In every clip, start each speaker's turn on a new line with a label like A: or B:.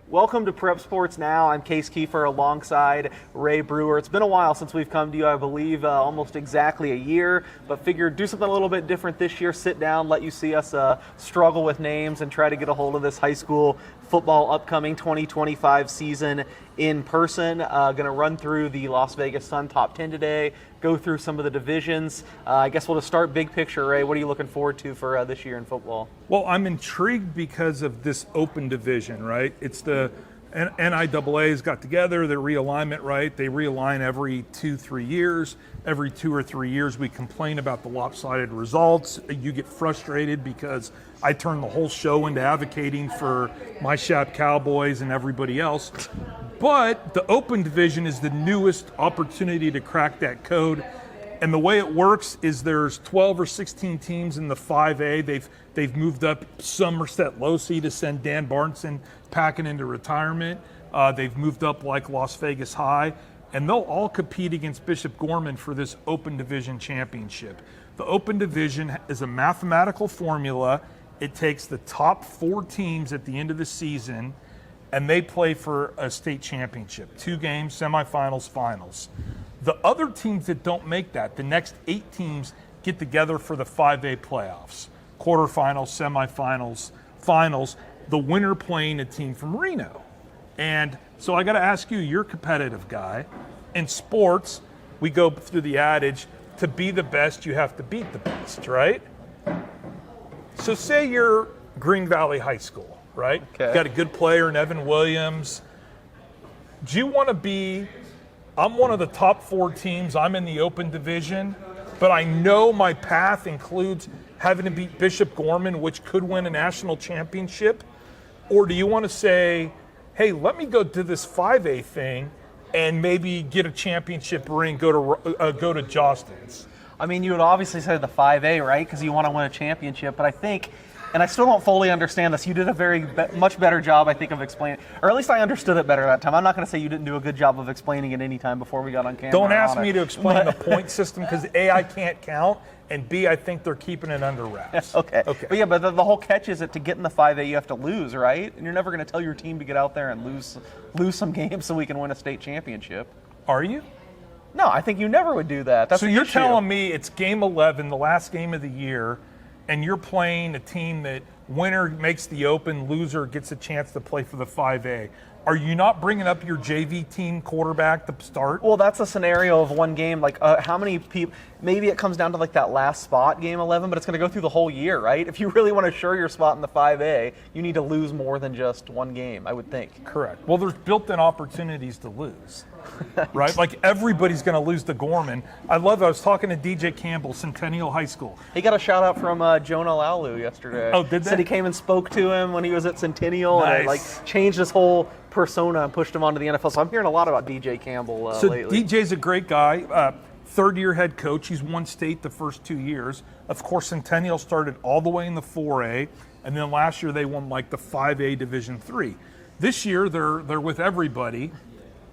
A: Welcome to Prep Sports Now. I'm Case Keefer alongside Ray Brewer. It's been a while since we've come to you, I believe almost exactly a year, but figured do something a little bit different this year, sit down, let you see us struggle with names and try to get a hold of this high school football upcoming 2025 season in person. Going to run through the Las Vegas Sun top 10 today, go through some of the divisions. I guess we'll just start big picture. Ray, what are you looking forward to for this year in football?
B: Well, I'm intrigued because of this open division, right? It's the NIAA's got together, the realignment, right? They realign every 2-3 years. Every 2 or 3 years, we complain about the lopsided results. You get frustrated because I turn the whole show into advocating for my Shap Cowboys and everybody else. But the open division is the newest opportunity to crack that code. And the way it works is there's 12 or 16 teams in the 5A. They've moved up Somerset Losey to send Dan Barneson packing into retirement. They've moved up like Las Vegas High. And they'll all compete against Bishop Gorman for this open division championship. The open division is a mathematical formula. It takes the top 4 teams at the end of the season, and they play for a state championship. 2 games, semifinals, finals. The other teams that don't make that, the next 8 teams get together for the 5A playoffs. Quarterfinals, semifinals, finals, the winner playing a team from Reno. And so I got to ask you, you're a competitive guy. In sports, we go through the adage, to be the best, you have to beat the best, right? So say you're Green Valley High School, right?
A: Okay.
B: Got a good player in Evan Williams. Do you want to be, I'm one of the top 4 teams, I'm in the open division, but I know my path includes having to beat Bishop Gorman, which could win a national championship? Or do you want to say, hey, let me go do this 5A thing and maybe get a championship ring, go to Jostens?
A: I mean, you would obviously say the 5A, right? Because you want to win a championship. But I think, and I still don't fully understand this, you did a much better job, I think, of explaining, or at least I understood it better that time. I'm not going to say you didn't do a good job of explaining it any time before we got on camera.
B: Don't ask me to explain the point system because A, I can't count, and B, I think they're keeping it under wraps.
A: Okay. But yeah, but the whole catch is that to get in the 5A, you have to lose, right? And you're never going to tell your team to get out there and lose some games so we can win a state championship.
B: Are you?
A: No, I think you never would do that. That's
B: so you're telling me it's game 11, the last game of the year, and you're playing a team that winner makes the open, loser gets a chance to play for the 5A. Are you not bringing up your JV team quarterback to start?
A: Well, that's a scenario of one game. Like, how many people? Maybe it comes down to like that last spot, game 11, but it's going to go through the whole year, right? If you really want to assure your spot in the 5A, you need to lose more than just one game, I would think.
B: Correct. Well, there's built-in opportunities to lose, right? Like everybody's going to lose to Gorman. I was talking to DJ Campbell, Centennial High School.
A: He got a shout out from Jonah Lalu yesterday.
B: Oh, did they?
A: Said he came and spoke to him when he was at Centennial.
B: Nice.
A: And it, like, changed his whole persona and pushed him onto the NFL. So I'm hearing a lot about DJ Campbell lately.
B: DJ's a great guy. 3rd-year head coach. He's won state the first 2 years. Of course, Centennial started all the way in the 4A, and then last year they won like the 5A Division 3. This year they're with everybody,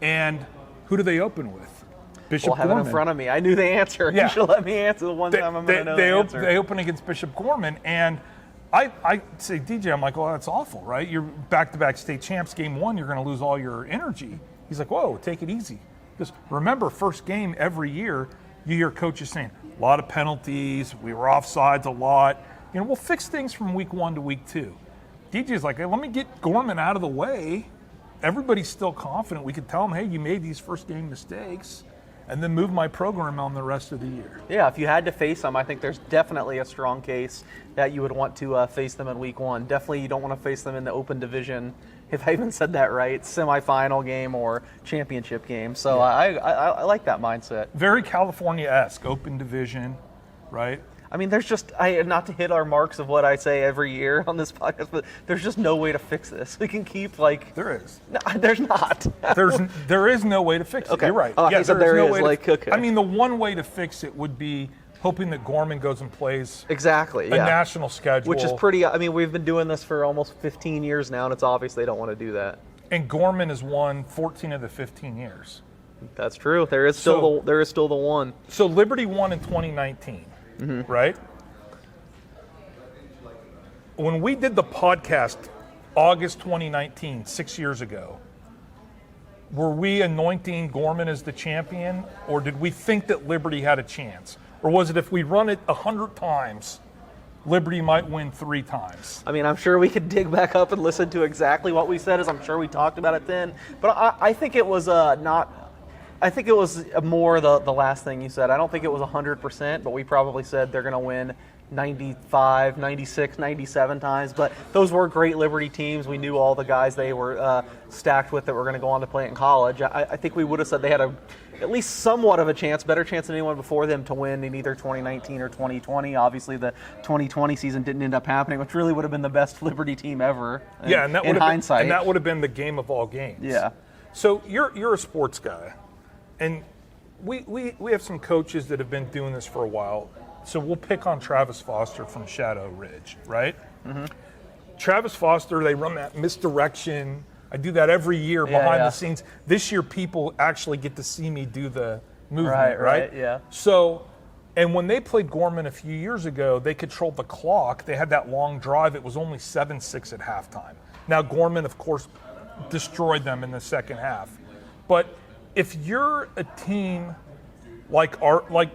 B: and who do they open with? Bishop
A: Gorman. Have it in front of me. I knew the answer. Yeah. You should let me answer the one time I'm going to know the answer.
B: They open against Bishop Gorman, and I say, DJ, I'm like, well, that's awful, right? You're back-to-back state champs. Game 1, you're going to lose all your energy. He's like, whoa, take it easy. Because remember, first game every year, you hear coaches saying, a lot of penalties, we were offsides a lot. You know, we'll fix things from week 1 to week 2. DJ's like, hey, let me get Gorman out of the way. Everybody's still confident. We could tell them, hey, you made these first game mistakes, and then move my program on the rest of the year.
A: Yeah, if you had to face them, I think there's definitely a strong case that you would want to face them in week 1. Definitely you don't want to face them in the open division, if I even said that right, semifinal game or championship game. So yeah. I like that mindset.
B: Very California-esque, open division, right?
A: I mean, there's just, not to hit our marks of what I say every year on this podcast, but there's just no way to fix this. We can keep, like...
B: There is.
A: No, there's not.
B: There is no way to fix it.
A: Okay.
B: You're right.
A: Oh, yeah, there is no way
B: okay. I mean, the one way to fix it would be hoping that Gorman goes and plays a national schedule.
A: Which is pretty, I mean, we've been doing this for almost 15 years now, and it's obvious they don't want to do that.
B: And Gorman has won 14 of the 15 years.
A: That's true. There is still the one.
B: So Liberty won in 2019, right? When we did the podcast August 2019, 6 years ago, were we anointing Gorman as the champion, or did we think that Liberty had a chance? Or was it if we run it 100 times, Liberty might win 3 times?
A: I mean, I'm sure we could dig back up and listen to exactly what we said, as I'm sure we talked about it then. But I think it was not. I think it was more the last thing you said. I don't think it was 100%, but we probably said they're going to win 95, 96, 97 times. But those were great Liberty teams. We knew all the guys they were stacked with that were going to go on to play in college. I think we would have said they had at least somewhat of a chance, better chance than anyone before them to win in either 2019 or 2020. Obviously, the 2020 season didn't end up happening, which really would have been the best Liberty team ever.
B: Yeah, and that
A: in hindsight.
B: And that would have been the game of all games.
A: Yeah.
B: So you're a sports guy, and we have some coaches that have been doing this for a while. So we'll pick on Travis Foster from Shadow Ridge, right? Mm-hmm. Travis Foster, they run that misdirection. I do that every year behind the scenes. This year, people actually get to see me do the movement, right?
A: Yeah.
B: So, and when they played Gorman a few years ago, they controlled the clock. They had that long drive. It was only 7-6 at halftime. Now, Gorman, of course, destroyed them in the second half. But if you're a team like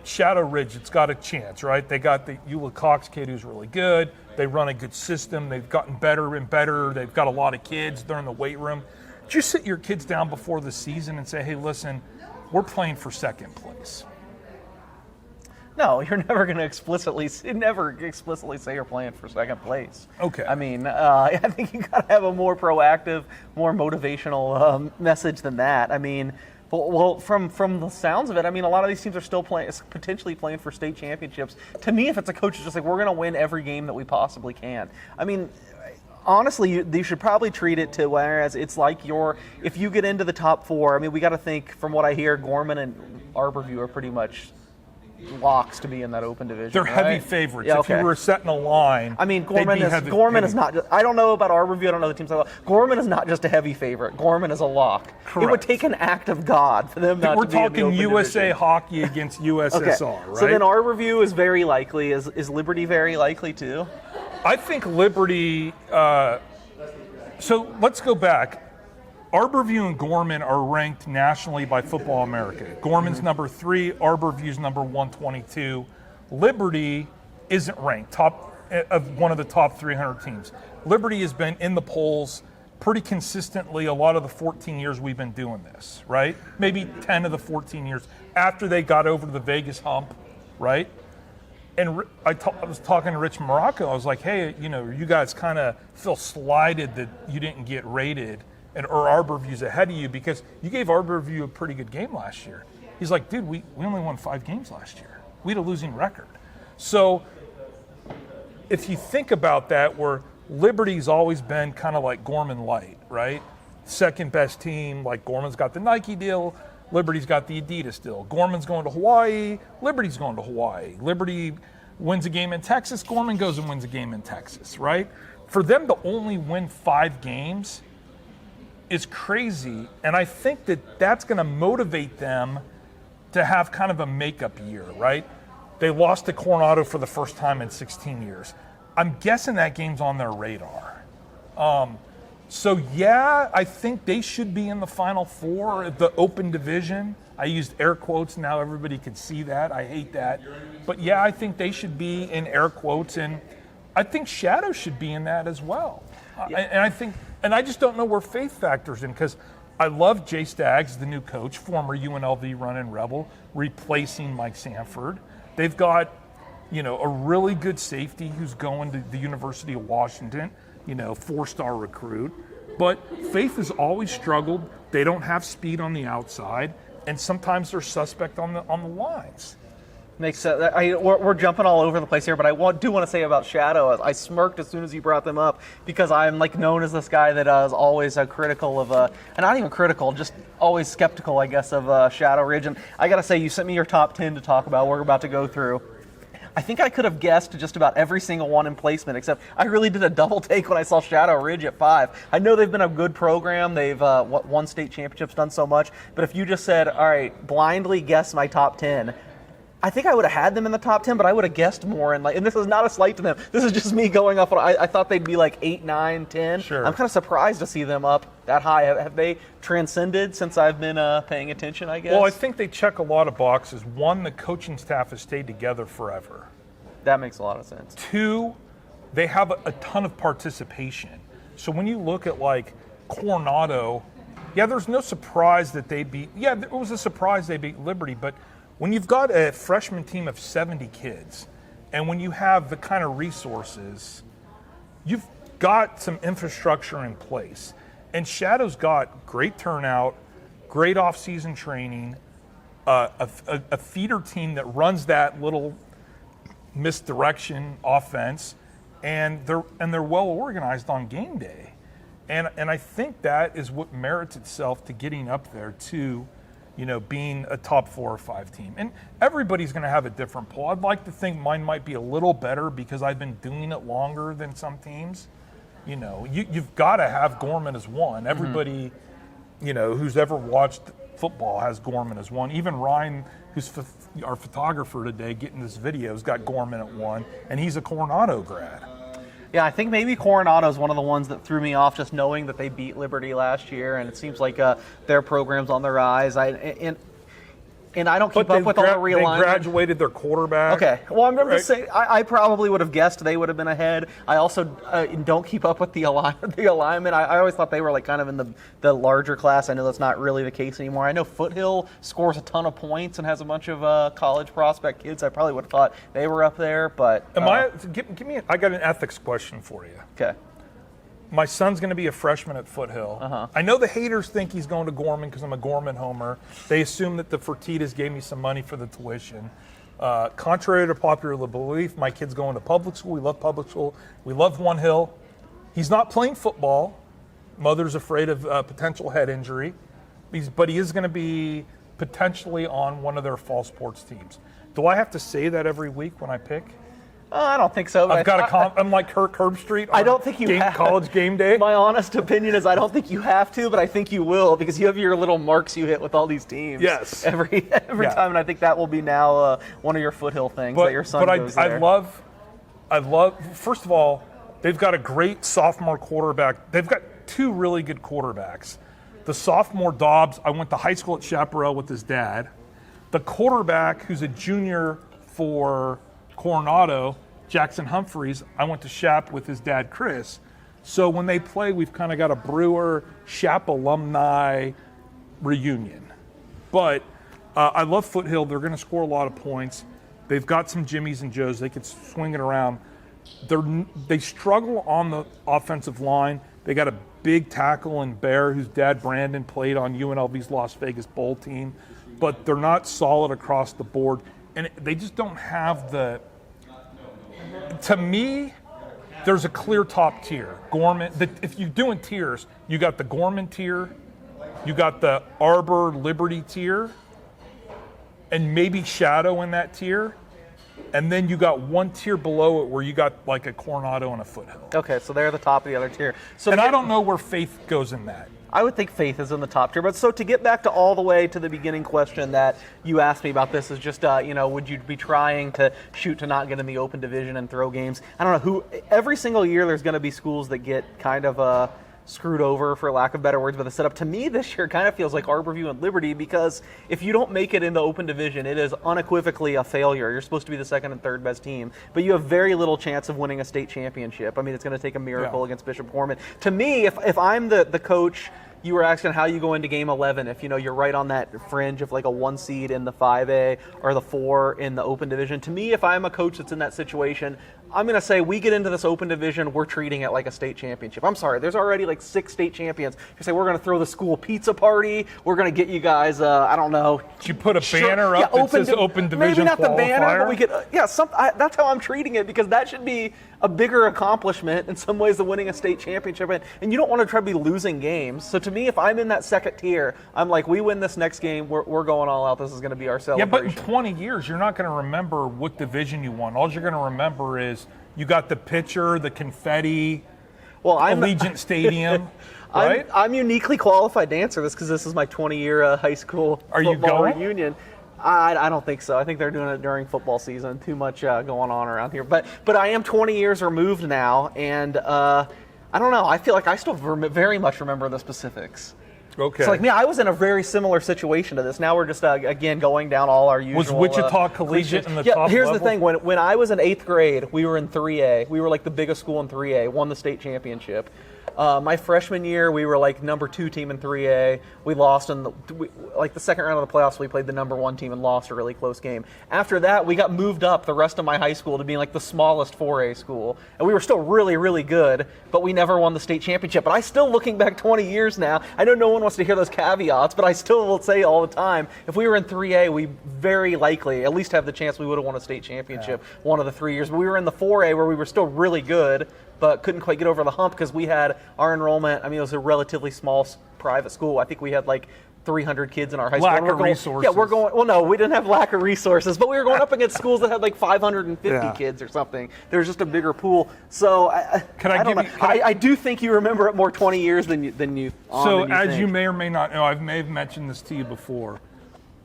B: Shadow Ridge, it's got a chance, right? They got the Eula Cox kid who's really good. They run a good system. They've gotten better and better. They've got a lot of kids. They're in the weight room. Did you sit your kids down before the season and say, hey, listen, we're playing for second place?
A: No, you're never going to explicitly say you're playing for second place.
B: Okay.
A: I mean, I think you got to have a more proactive, more motivational message than that. I mean, well, from the sounds of it, I mean, a lot of these teams are still potentially playing for state championships. To me, if it's a coach, it's just like, we're going to win every game that we possibly can. I mean, honestly, you should probably treat it to whereas it's like if you get into the top 4, I mean, we got to think, from what I hear, Gorman and Arbor View are pretty much locks to be in that open division.
B: They're
A: right?
B: heavy favorites.
A: Yeah, okay.
B: If you were setting a line,
A: I mean, Gorman is not just, I don't know about Arbor View, I don't know the teams. Gorman is not just a heavy favorite. Gorman is a lock.
B: Correct.
A: It would take an act of God for them not
B: we're
A: to be in the
B: talking
A: open
B: USA
A: division.
B: hockey against USSR,
A: okay.
B: right?
A: So then Arbor View is very likely. Is Liberty very likely too?
B: I think Liberty. So let's go back. Arbor View and Gorman are ranked nationally by Football America. Gorman's number 3, Arbor View's number 122. Liberty isn't ranked of one of the top 300 teams. Liberty has been in the polls pretty consistently a lot of the 14 years we've been doing this, right? Maybe 10 of the 14 years after they got over the Vegas hump, right? And I was talking to Rich Morocco. I was like, hey, you guys kind of feel slighted that you didn't get rated or Arbor View's ahead of you because you gave Arbor View a pretty good game last year. He's like, dude, we only won 5 games last year. We had a losing record. So if you think about that, where Liberty's always been kind of like Gorman light, right? Second best team, like Gorman's got the Nike deal, Liberty's got the Adidas deal. Gorman's going to Hawaii, Liberty's going to Hawaii. Liberty wins a game in Texas, Gorman goes and wins a game in Texas, right? For them to only win 5 games is crazy, and I think that that's going to motivate them to have kind of a makeup year, right? They lost to Coronado for the first time in 16 years. I'm guessing that game's on their radar. So yeah, I think they should be in the Final Four, the open division. I used air quotes, now everybody can see that. I hate that. But yeah, I think they should be in air quotes, and I think Shadow should be in that as well. Yeah. And I just don't know where faith factors in, because I love Jay Staggs, the new coach, former UNLV running Rebel, replacing Mike Sanford. They've got, a really good safety who's going to the University of Washington, 4-star recruit. But faith has always struggled. They don't have speed on the outside, and sometimes they're suspect on the lines.
A: Makes sense. We're jumping all over the place here, but I do want to say about Shadow, I smirked as soon as you brought them up because I'm known as this guy that is always critical of, and not even critical, just always skeptical, I guess, of Shadow Ridge. And I got to say, you sent me your top 10 to talk about. We're about to go through. I think I could have guessed just about every single one in placement, except I really did a double take when I saw Shadow Ridge at 5. I know they've been a good program. They've won state championships, done so much. But if you just said, all right, blindly guess my top 10, I think I would have had them in the top 10, but I would have guessed more. And this is not a slight to them. This is just me going off. I thought they'd be like 8, 9, 10.
B: Sure.
A: I'm kind of surprised to see them up that high. Have they transcended since I've been paying attention, I guess?
B: Well, I think they check a lot of boxes. One, the coaching staff has stayed together forever.
A: That makes a lot of sense.
B: 2, they have a ton of participation. So when you look at like Coronado, yeah, there's no surprise that they beat. Yeah, it was a surprise they beat Liberty, but when you've got a freshman team of 70 kids, and when you have the kind of resources, you've got some infrastructure in place. And Shadow's got great turnout, great off-season training, a feeder team that runs that little misdirection offense, and they're well organized on game day. And I think that is what merits itself to getting up there to, being a top 4 or 5 team. And everybody's going to have a different pull. I'd like to think mine might be a little better because I've been doing it longer than some teams. You've got to have Gorman as 1. Everybody, who's ever watched football has Gorman as 1. Even Ryan, who's our photographer today, getting this video, has got Gorman at 1, and he's a Coronado grad.
A: Yeah, I think maybe Coronado is one of the ones that threw me off, just knowing that they beat Liberty last year, and it seems like their program's on the rise. And I don't keep up with all the realignment.
B: They graduated their quarterback.
A: Okay. Well, I'm just saying, I probably would have guessed they would have been ahead. I also don't keep up with the alignment. I always thought they were like kind of in the larger class. I know that's not really the case anymore. I know Foothill scores a ton of points and has a bunch of college prospect kids. I probably would have thought they were up there, but
B: I got an ethics question for you.
A: Okay.
B: My son's going to be a freshman at Foothill. I know the haters think he's going to Gorman because I'm a Gorman homer. They assume that the Fertittas gave me some money for the tuition. Contrary to popular belief, my kid's going to public school. We love public school. We love One Hill. He's not playing football. Mother's afraid of potential head injury. But he is going to be potentially on one of their fall sports teams. Do I have to say that every week when I pick?
A: I don't think so.
B: I'm like Kirk Herbstreit.
A: I don't think you have.
B: College game day.
A: My honest opinion is I don't think you have to, but I think you will because you have your little marks you hit with all these teams.
B: Yes.
A: Every time, and I think that will be now one of your Foothill things that your son goes there.
B: I love. First of all, they've got a great sophomore quarterback. They've got 2 really good quarterbacks. The sophomore Dobbs, I went to high school at Chaparral with his dad. The quarterback, who's a junior for Coronado, Jackson Humphreys, I went to Shap with his dad, Chris. So when they play, we've kind of got a Brewer, Shap alumni reunion. But I love Foothill. They're going to score a lot of points. They've got some Jimmies and Joes. They could swing it around. They struggle on the offensive line. They got a big tackle in Bear, whose dad, Brandon, played on UNLV's Las Vegas Bowl team. But they're not solid across the board. And they just don't have to me, there's a clear top tier. Gorman, if you're doing tiers, you got the Gorman tier, you got the Arbor Liberty tier, and maybe Shadow in that tier. And then you got one tier below it where you got like a Coronado and a Foothill.
A: Okay, so they're the top of the other tier.
B: And I don't know where Faith goes in that.
A: I would think Faith is in the top tier. But so to get back to all the way to the beginning question that you asked me about this is just, would you be trying to shoot to not get in the open division and throw games? I don't know every single year there's going to be schools that get kind of screwed over, for lack of better words, by the setup. To me, this year kind of feels like Arbor View and Liberty because if you don't make it in the open division, it is unequivocally a failure. You're supposed to be the second and third best team, but you have very little chance of winning a state championship. I mean, it's going to take a miracle against Bishop Gorman. To me, if I'm the coach, you were asking how you go into game 11 if you're right on that fringe of like a 1 seed in the 5A or the 4 in the open division. To me, if I'm a coach that's in that situation, I'm going to say we get into this open division, we're treating it like a state championship. I'm sorry, there's already like 6 state champions. You say we're going to throw the school pizza party, we're going to get you guys, I don't know.
B: You put a banner up that says open division
A: maybe not
B: qualifier.
A: The banner, but we could, that's how I'm treating it because that should be a bigger accomplishment in some ways than winning a state championship. And you don't want to try to be losing games. So to me, if I'm in that second tier, I'm like, we win this next game, we're going all out. This is going to be our celebration.
B: Yeah, but in 20 years, you're not going to remember what division you won. All you're going to remember is you got the pitcher, the confetti, Allegiant Stadium, right?
A: I'm uniquely qualified to answer this because this is my 20-year high school football reunion. I don't think so. I think they're doing it during football season. Too much going on around here. But I am 20 years removed now, and I don't know. I feel like I still very much remember the specifics.
B: Okay.
A: So like me, I was in a very similar situation to this. Now we're just again going down all our usual.
B: Was Wichita Collegiate in the top
A: here's
B: level?
A: the thing. When I was in 8th grade, we were in 3A. We were like the biggest school in 3A. Won the state championship. My freshman year, we were like number 2 team in 3A. We lost in the second round of the playoffs. We played the number 1 team and lost a really close game. After that, we got moved up the rest of my high school to being like the smallest 4A school, and we were still really, really good, but we never won the state championship. But I still, looking back 20 years now, I know no one wants to hear those caveats, but I still will say all the time, if we were in 3A, we very likely at least have the chance we would have won a state championship one of the 3 years. But we were in the 4A where we were still really good, but couldn't quite get over the hump because we had our enrollment. I mean, it was a relatively small private school. I think we had like 300 kids in our high school.
B: Lack of resources.
A: Yeah, we're going. Well, no, we didn't have lack of resources, but we were going up against schools that had like 550 kids or something. There was just a bigger pool. So I do think you remember it more 20 years than you.
B: So as you may or may not know, I may have mentioned this to you before.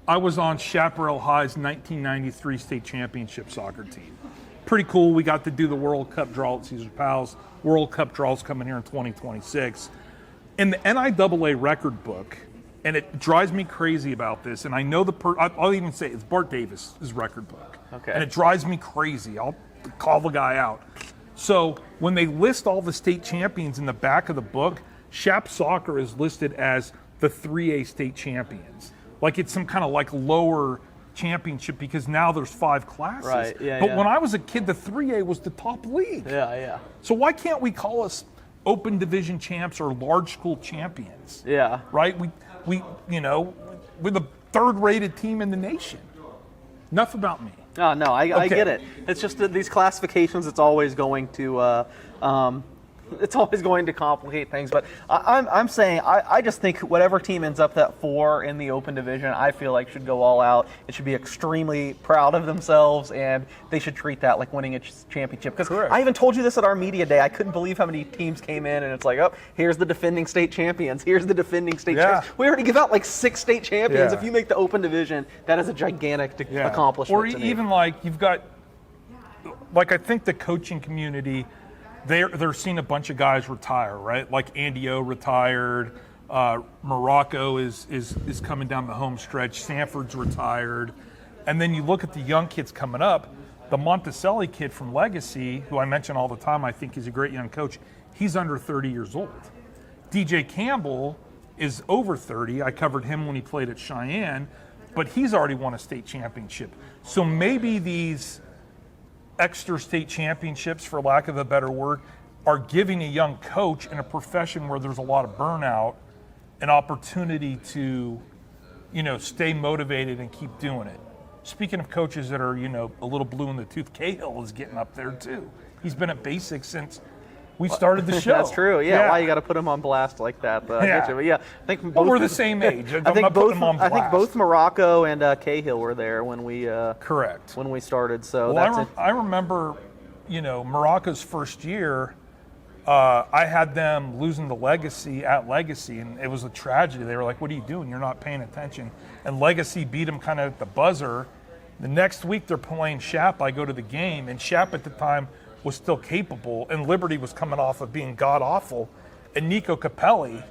B: I was on Chaparral High's 1993 state championship soccer team. Pretty cool. We got to do the World Cup draw at Caesar Palace. World Cup draw's coming here in 2026. In the NIAA record book, and it drives me crazy about this, and I know I'll even say it's Bart Davis's record book.
A: Okay.
B: And it drives me crazy. I'll call the guy out. So when they list all the state champions in the back of the book, Shap Soccer is listed as the 3A state champions. Like it's some kind of like lower championship because now there's 5 classes.
A: Right, yeah,
B: but when I was a kid, the 3A was the top league.
A: Yeah.
B: So why can't we call us open division champs or large school champions?
A: Yeah.
B: Right? We're the 3rd rated team in the nation. Enough about me.
A: Oh, no, I get it. It's just that these classifications, it's always going to complicate things. But I'm saying I just think whatever team ends up at 4 in the open division, I feel like should go all out. It should be extremely proud of themselves, and they should treat that like winning a championship. Because I even told you this at our media day. I couldn't believe how many teams came in, and it's like, oh, here's the defending state champions. Here's the defending state champions. We already give out like 6 state champions. If you make the open division, that is a gigantic accomplishment.
B: Or even like you've got, like I think the coaching community, they're seeing a bunch of guys retire, right? Like Andy O retired, Morocco is coming down the home stretch, Sanford's retired, and then you look at the young kids coming up. The Monticelli kid from Legacy, who I mention all the time, I think he's a great young coach. He's under 30 years old. DJ Campbell is over 30. I covered him when he played at Cheyenne, but he's already won a state championship. So maybe these extra state championships, for lack of a better word, are giving a young coach in a profession where there's a lot of burnout an opportunity to, stay motivated and keep doing it. Speaking of coaches that are, a little blue in the tooth, Cahill is getting up there too. He's been at basics since we started the show.
A: That's true. Yeah. Why you got to put him on blast like that? I get you. But I think
B: we're the same age.
A: I think both Morocco and Cahill were there when we
B: correct
A: when we started. So
B: I remember, Morocco's first year. I had them losing the Legacy at Legacy, and it was a tragedy. They were like, "What are you doing? You're not paying attention." And Legacy beat them kind of at the buzzer. The next week they're playing Shap. I go to the game, and Shap at the time was still capable, and Liberty was coming off of being god-awful. And Nico Capelli,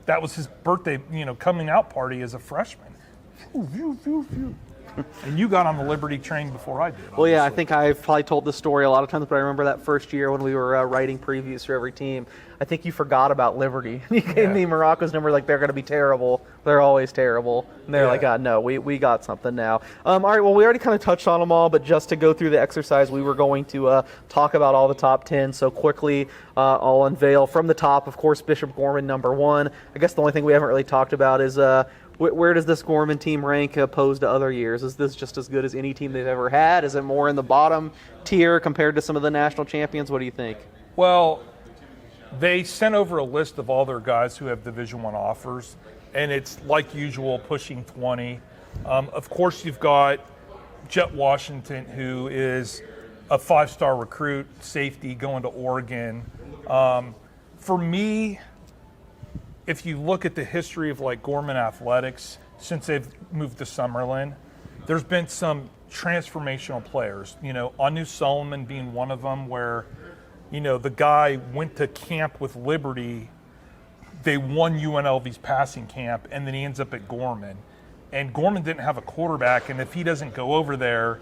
B: that was his birthday, coming out party as a freshman. And you got on the Liberty train before I did.
A: Well, yeah, I think I've probably told this story a lot of times, but I remember that first year when we were writing previews for every team. I think you forgot about Liberty. You gave me Morocco's number, like they're going to be terrible. They're always terrible. And they're like, no, we got something now. All right, well, we already kind of touched on them all, but just to go through the exercise, we were going to talk about all the top 10. So quickly, I'll unveil from the top, of course, Bishop Gorman, number 1. I guess the only thing we haven't really talked about is where does this Gorman team rank opposed to other years? Is this just as good as any team they've ever had? Is it more in the bottom tier compared to some of the national champions? What do you think?
B: Well, they sent over a list of all their guys who have Division I offers, and it's like usual, pushing 20. Of course, you've got Jet Washington, who is a 5-star recruit, safety, going to Oregon. For me, if you look at the history of like Gorman athletics since they've moved to Summerlin, there's been some transformational players, Anu Solomon being one of them, where, the guy went to camp with Liberty. They won UNLV's passing camp, and then he ends up at Gorman. And Gorman didn't have a quarterback, and if he doesn't go over there,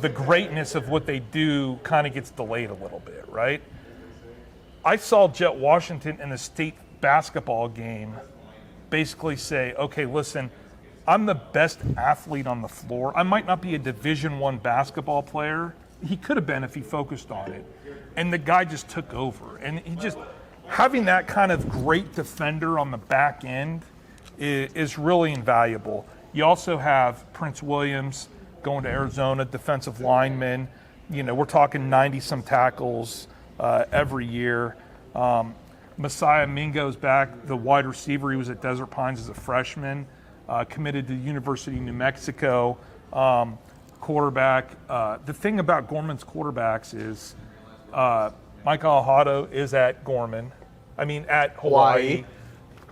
B: the greatness of what they do kind of gets delayed a little bit, right? I saw Jet Washington in the state basketball game basically say, okay, listen, I'm the best athlete on the floor. I might not be a Division I basketball player. He could have been if he focused on it. And the guy just took over. And he just, having that kind of great defender on the back end is really invaluable. You also have Prince Williams going to Arizona, defensive lineman. We're talking 90-some tackles every year. Messiah Mingo's back, the wide receiver. He was at Desert Pines as a freshman, committed to the University of New Mexico. Quarterback. The thing about Gorman's quarterbacks is Mike Alejado is at Gorman. At Hawaii.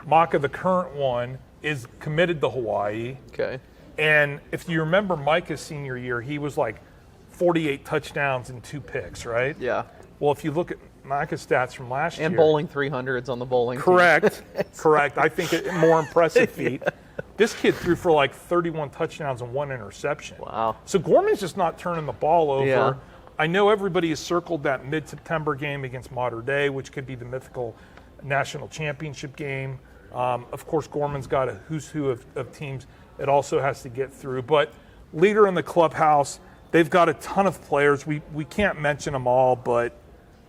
B: Maka, the current one, is committed to Hawaii.
A: Okay. And
B: if you remember Micah's senior year, he was like 48 touchdowns and 2 picks, right?
A: Yeah.
B: Well, if you look at Micah's stats from last year.
A: And bowling 300s on the bowling
B: Correct.
A: team.
B: Correct. I think a more impressive feat. Yeah. This kid threw for like 31 touchdowns and 1 interception.
A: Wow.
B: So Gorman's just not turning the ball over.
A: Yeah.
B: I know everybody has circled that mid-September game against Mater Dei, which could be the mythical national championship game. Of course, Gorman's got a who's who of teams it also has to get through. But leader in the clubhouse, they've got a ton of players. We can't mention them all, but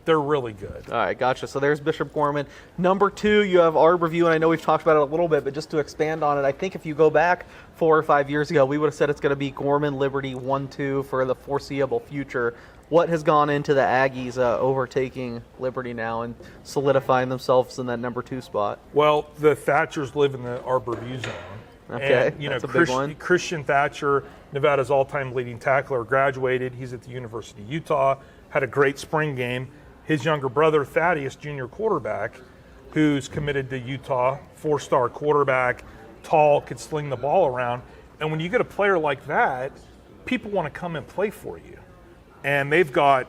B: they're really good.
A: All right, gotcha. So there's Bishop Gorman. Number 2, you have Arbor View, and I know we've talked about it a little bit, but just to expand on it, I think if you go back 4 or 5 years ago, we would have said it's going to be Gorman, Liberty, 1-2 for the foreseeable future. What has gone into the Aggies overtaking Liberty now and solidifying themselves in that number 2 spot?
B: Well, the Thatchers live in the Arbor View zone.
A: Okay,
B: and,
A: that's a big one.
B: Christian Thatcher, Nevada's all-time leading tackler, graduated. He's at the University of Utah, had a great spring game. His younger brother, Thaddeus, junior quarterback, who's committed to Utah, 4-star quarterback, tall, could sling the ball around. And when you get a player like that, people want to come and play for you. And they've got,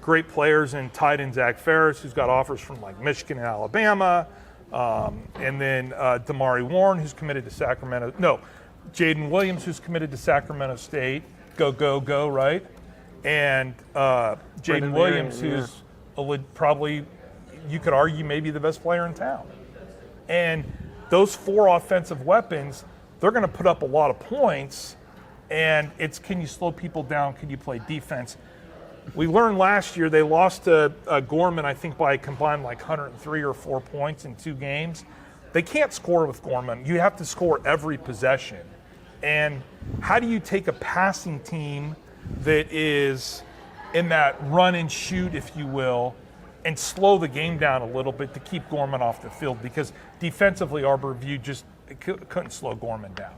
B: great players in tight end Zach Ferris, who's got offers from like Michigan and Alabama. And then Damari Warren, who's committed to Sacramento. No, Jaden Williams, who's committed to Sacramento State. Go, right? And Jaden Williams, who's probably, you could argue, maybe the best player in town. And those 4 offensive weapons, they're going to put up a lot of points. And it's, can you slow people down? Can you play defense? We learned last year they lost to Gorman, I think, by a combined like 103 or 4 points in 2 games. They can't score with Gorman. You have to score every possession. And how do you take a passing team that is in that run and shoot, if you will, and slow the game down a little bit to keep Gorman off the field? Because defensively, Arbor View just couldn't slow Gorman down.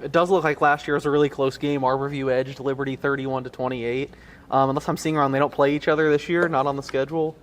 A: It does look like last year was a really close game. Arbor View edged Liberty 31-28. Unless I'm seeing wrong, they don't play each other this year, not on the schedule.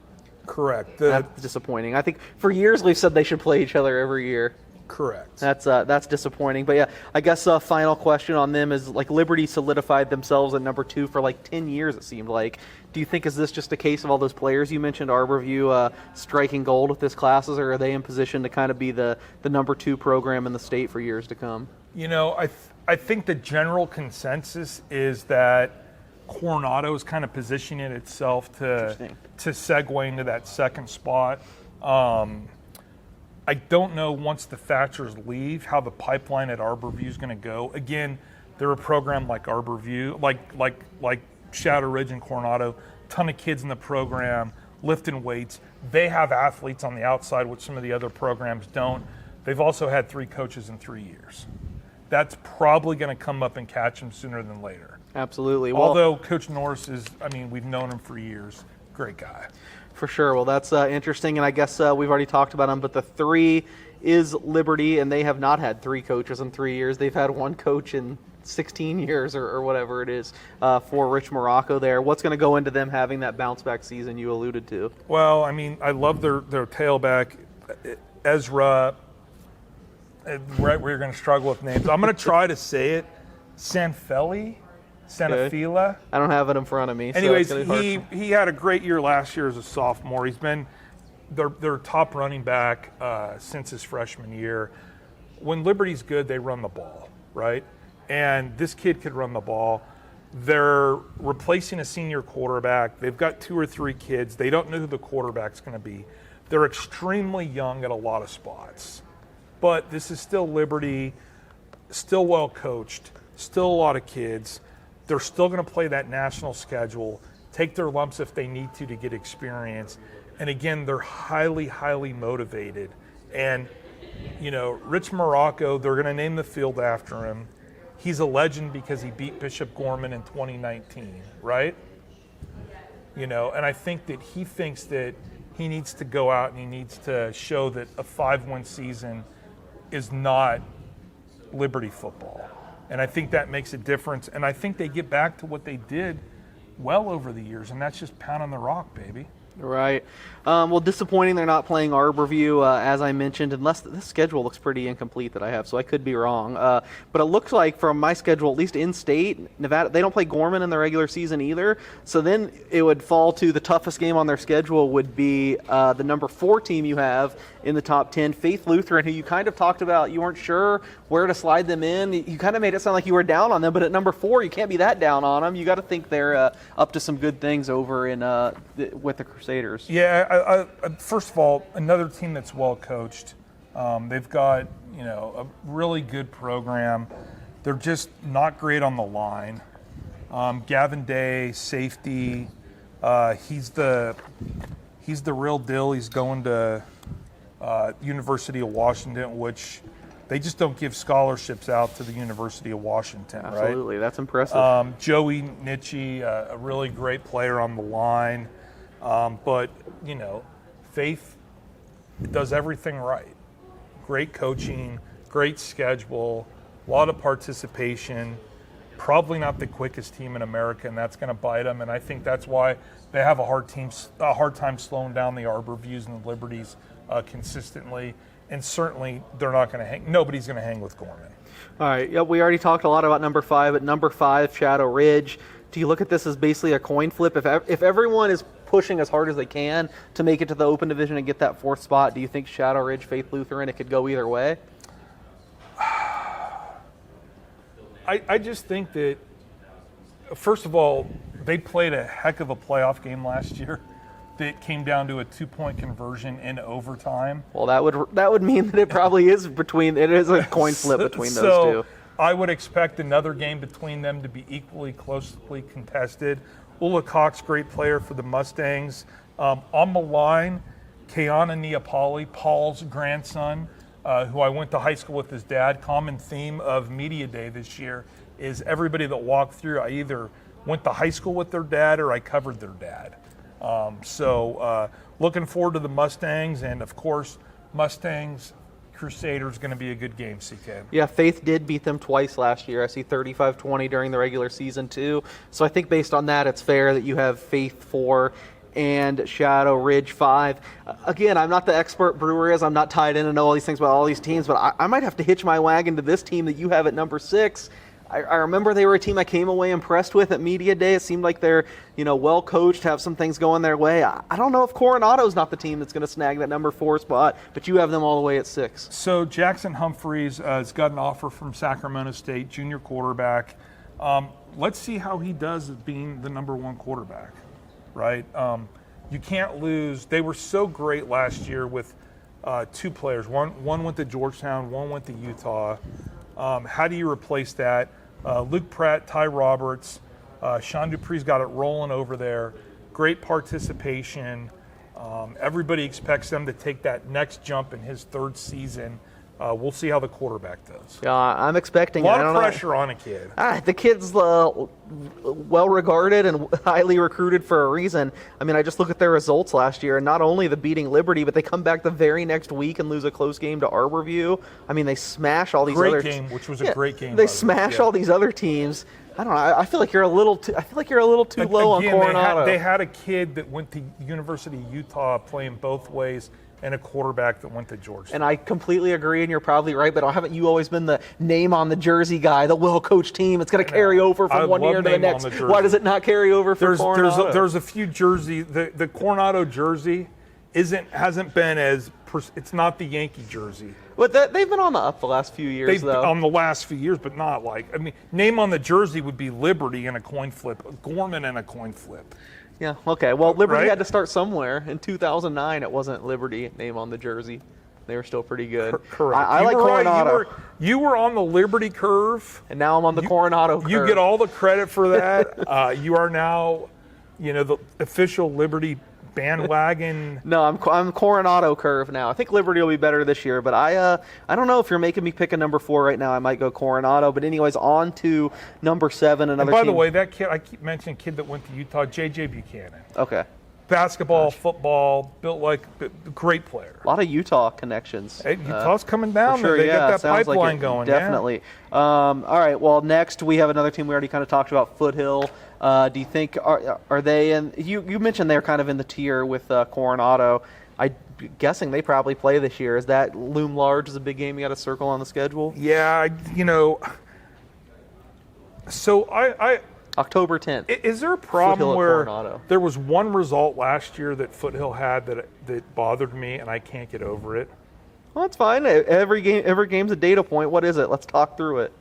B: Correct.
A: That's disappointing. I think for years we've said they should play each other every year.
B: Correct.
A: That's disappointing. But yeah, I guess a final question on them is, like, Liberty solidified themselves at number 2 for like 10 years, it seemed like. Do you think, is this just a case of all those players you mentioned, Arbor View, striking gold with this classes, or are they in position to kind of be the number 2 program in the state for years to come?
B: I think the general consensus is that Coronado is kind of positioning itself to segue into that second spot. I don't know, once the Thatchers leave, how the pipeline at Arbor View is going to go. Again, they're a program like Arbor View, like Shadow Ridge and Coronado, ton of kids in the program, lifting weights. They have athletes on the outside, which some of the other programs don't. They've also had 3 coaches in 3 years. That's probably going to come up and catch them sooner than later.
A: Absolutely. Well,
B: although Coach Norris is, we've known him for years. Great guy.
A: For sure. Well, that's interesting, and I guess we've already talked about them, but the 3 is Liberty, and they have not had 3 coaches in 3 years. They've had 1 coach in 16 years or whatever it is for Rich Morocco there. What's going to go into them having that bounce-back season you alluded to?
B: Well, I love their tailback, Ezra. Right, we're going to struggle with names. I'm going to try to say it. Sanfeli.
A: I don't have it in front of me.
B: Anyways,
A: so
B: he had a great year last year as a sophomore. He's been their top running back since his freshman year. When Liberty's good, they run the ball, right? And this kid could run the ball. They're replacing a senior quarterback. They've got 2 or 3 kids. They don't know who the quarterback's going to be. They're extremely young at a lot of spots. But this is still Liberty, still well coached, still a lot of kids. They're still going to play that national schedule, take their lumps if they need to get experience. And again, they're highly, highly motivated. And, Rich Morocco, they're going to name the field after him. He's a legend because he beat Bishop Gorman in 2019, right? And I think that he thinks that he needs to go out and he needs to show that a 5-win season is not Liberty football. And I think that makes a difference. And I think they get back to what they did well over the years, and that's just pounding the rock, baby.
A: Right. Well, disappointing they're not playing Arbor View, as I mentioned, unless this schedule looks pretty incomplete that I have, so I could be wrong. But it looks like from my schedule, at least in-state, Nevada, they don't play Gorman in the regular season either. So then it would fall to the toughest game on their schedule would be the number 4 team you have in the top 10, Faith Lutheran, who you kind of talked about. You weren't sure where to slide them in. You kind of made it sound like you were down on them, but at number 4, you can't be that down on them. You got to think they're up to some good things over in with the Crusaders.
B: Yeah, first of all, another team that's well coached. They've got a really good program. They're just not great on the line. Gavin Day, safety. He's the real deal. He's going to University of Washington, which they just don't give scholarships out to the University of Washington, right?
A: Absolutely, that's impressive.
B: Joey Nitchie, a really great player on the line. But, Faith does everything right. Great coaching, great schedule, a lot of participation, probably not the quickest team in America, and that's going to bite them. And I think that's why they have a hard time slowing down the Arbor Views and the Liberties consistently. And certainly they're not going to hang. Nobody's going to hang with Gorman.
A: All right. Yep, we already talked a lot about number 5. At number 5, Shadow Ridge. Do you look at this as basically a coin flip? If everyone is pushing as hard as they can to make it to the open division and get that 4th spot, do you think Shadow Ridge, Faith Lutheran, it could go either way?
B: I just think that, first of all, they played a heck of a playoff game last year that came down to a 2-point conversion in overtime.
A: Well, that would mean that it probably is a coin flip between those two.
B: I would expect another game between them to be equally closely contested. Ula Cox, great player for the Mustangs. On the line, Keana Neapoli, Paul's grandson, who I went to high school with his dad. Common theme of Media Day this year is everybody that walked through, I either went to high school with their dad or I covered their dad. So looking forward to the Mustangs, and of course, Mustangs Crusaders going to be a good game, CK.
A: Yeah, Faith did beat them twice last year. I see 35-20 during the regular season too. So I think based on that, it's fair that you have Faith 4 and Shadow Ridge 5. Again, I'm not the expert Brewer is. I'm not tied in to know all these things about all these teams, but I might have to hitch my wagon to this team that you have at number 6. I remember they were a team I came away impressed with at Media Day. It seemed like they're, well coached, have some things going their way. I don't know if Coronado's not the team that's going to snag that number 4 spot, but you have them all the way at 6.
B: So Jackson Humphreys has got an offer from Sacramento State, junior quarterback. Let's see how he does as being the number 1 quarterback, right? You can't lose. They were so great last year with 2 players. One went to Georgetown, one went to Utah. How do you replace that? Luke Pratt, Ty Roberts, Sean Dupree's got it rolling over there. Great participation. Everybody expects them to take that next jump in his 3rd season. We'll see how the quarterback does.
A: Yeah, I'm expecting
B: a lot of pressure on a kid.
A: The kid's well regarded and highly recruited for a reason. I mean, I just look at their results last year, and not only the beating Liberty, but they come back the very next week and lose a close game to Arbor View. I mean, they smash all these other
B: teams. Great game, which was a great game.
A: They smash all these other teams. I don't know. I feel like you're a little too. I feel like you're a little too low on Coronado.
B: They had a kid that went to University of Utah playing both ways, and a quarterback that went to Georgia.
A: And I completely agree, and you're probably right, but haven't you always been the name on the jersey guy, the well-coached team? It's going to carry over from one year to the next. Why does it not carry over for Coronado?
B: There's a few jerseys. The Coronado jersey hasn't been as it's not the Yankee jersey.
A: But they've been on the up the last few years, though.
B: On the last few years, but not name on the jersey would be Liberty in a coin flip, Gorman in a coin flip.
A: Yeah, okay. Well, Liberty had to start somewhere. In 2009, it wasn't Liberty name on the jersey. They were still pretty good.
B: Correct.
A: I like Coronado.
B: You were on the Liberty curve.
A: And now I'm on the Coronado curve.
B: You get all the credit for that. You are now, the official Liberty bandwagon.
A: No, I'm Coronado curve now. I think Liberty will be better this year, but I don't know if you're making me pick a number 4 right now. I might go Coronado. But anyways, on to number 7. Another.
B: And by
A: team.
B: the way, that kid I keep mentioning, kid that went to Utah, J.J. Buchanan.
A: Okay.
B: Basketball, football, built like a great player.
A: A lot of Utah connections.
B: Hey, Utah's coming down.
A: Sure,
B: they got that pipeline
A: like
B: going.
A: Definitely.
B: Yeah.
A: All right. Well, next we have another team we already kind of talked about, Foothill. Do you think are they in? You mentioned they're kind of in the tier with Coronado. I'm guessing they probably play this year. Is that loom large as a big game you got to circle on the schedule?
B: Yeah, So I
A: October 10th.
B: Is there a problem where
A: Coronado.
B: There was one result last year that Foothill had that bothered me, and I can't get over it?
A: Well, that's fine. Every game's a data point. What is it? Let's talk through it.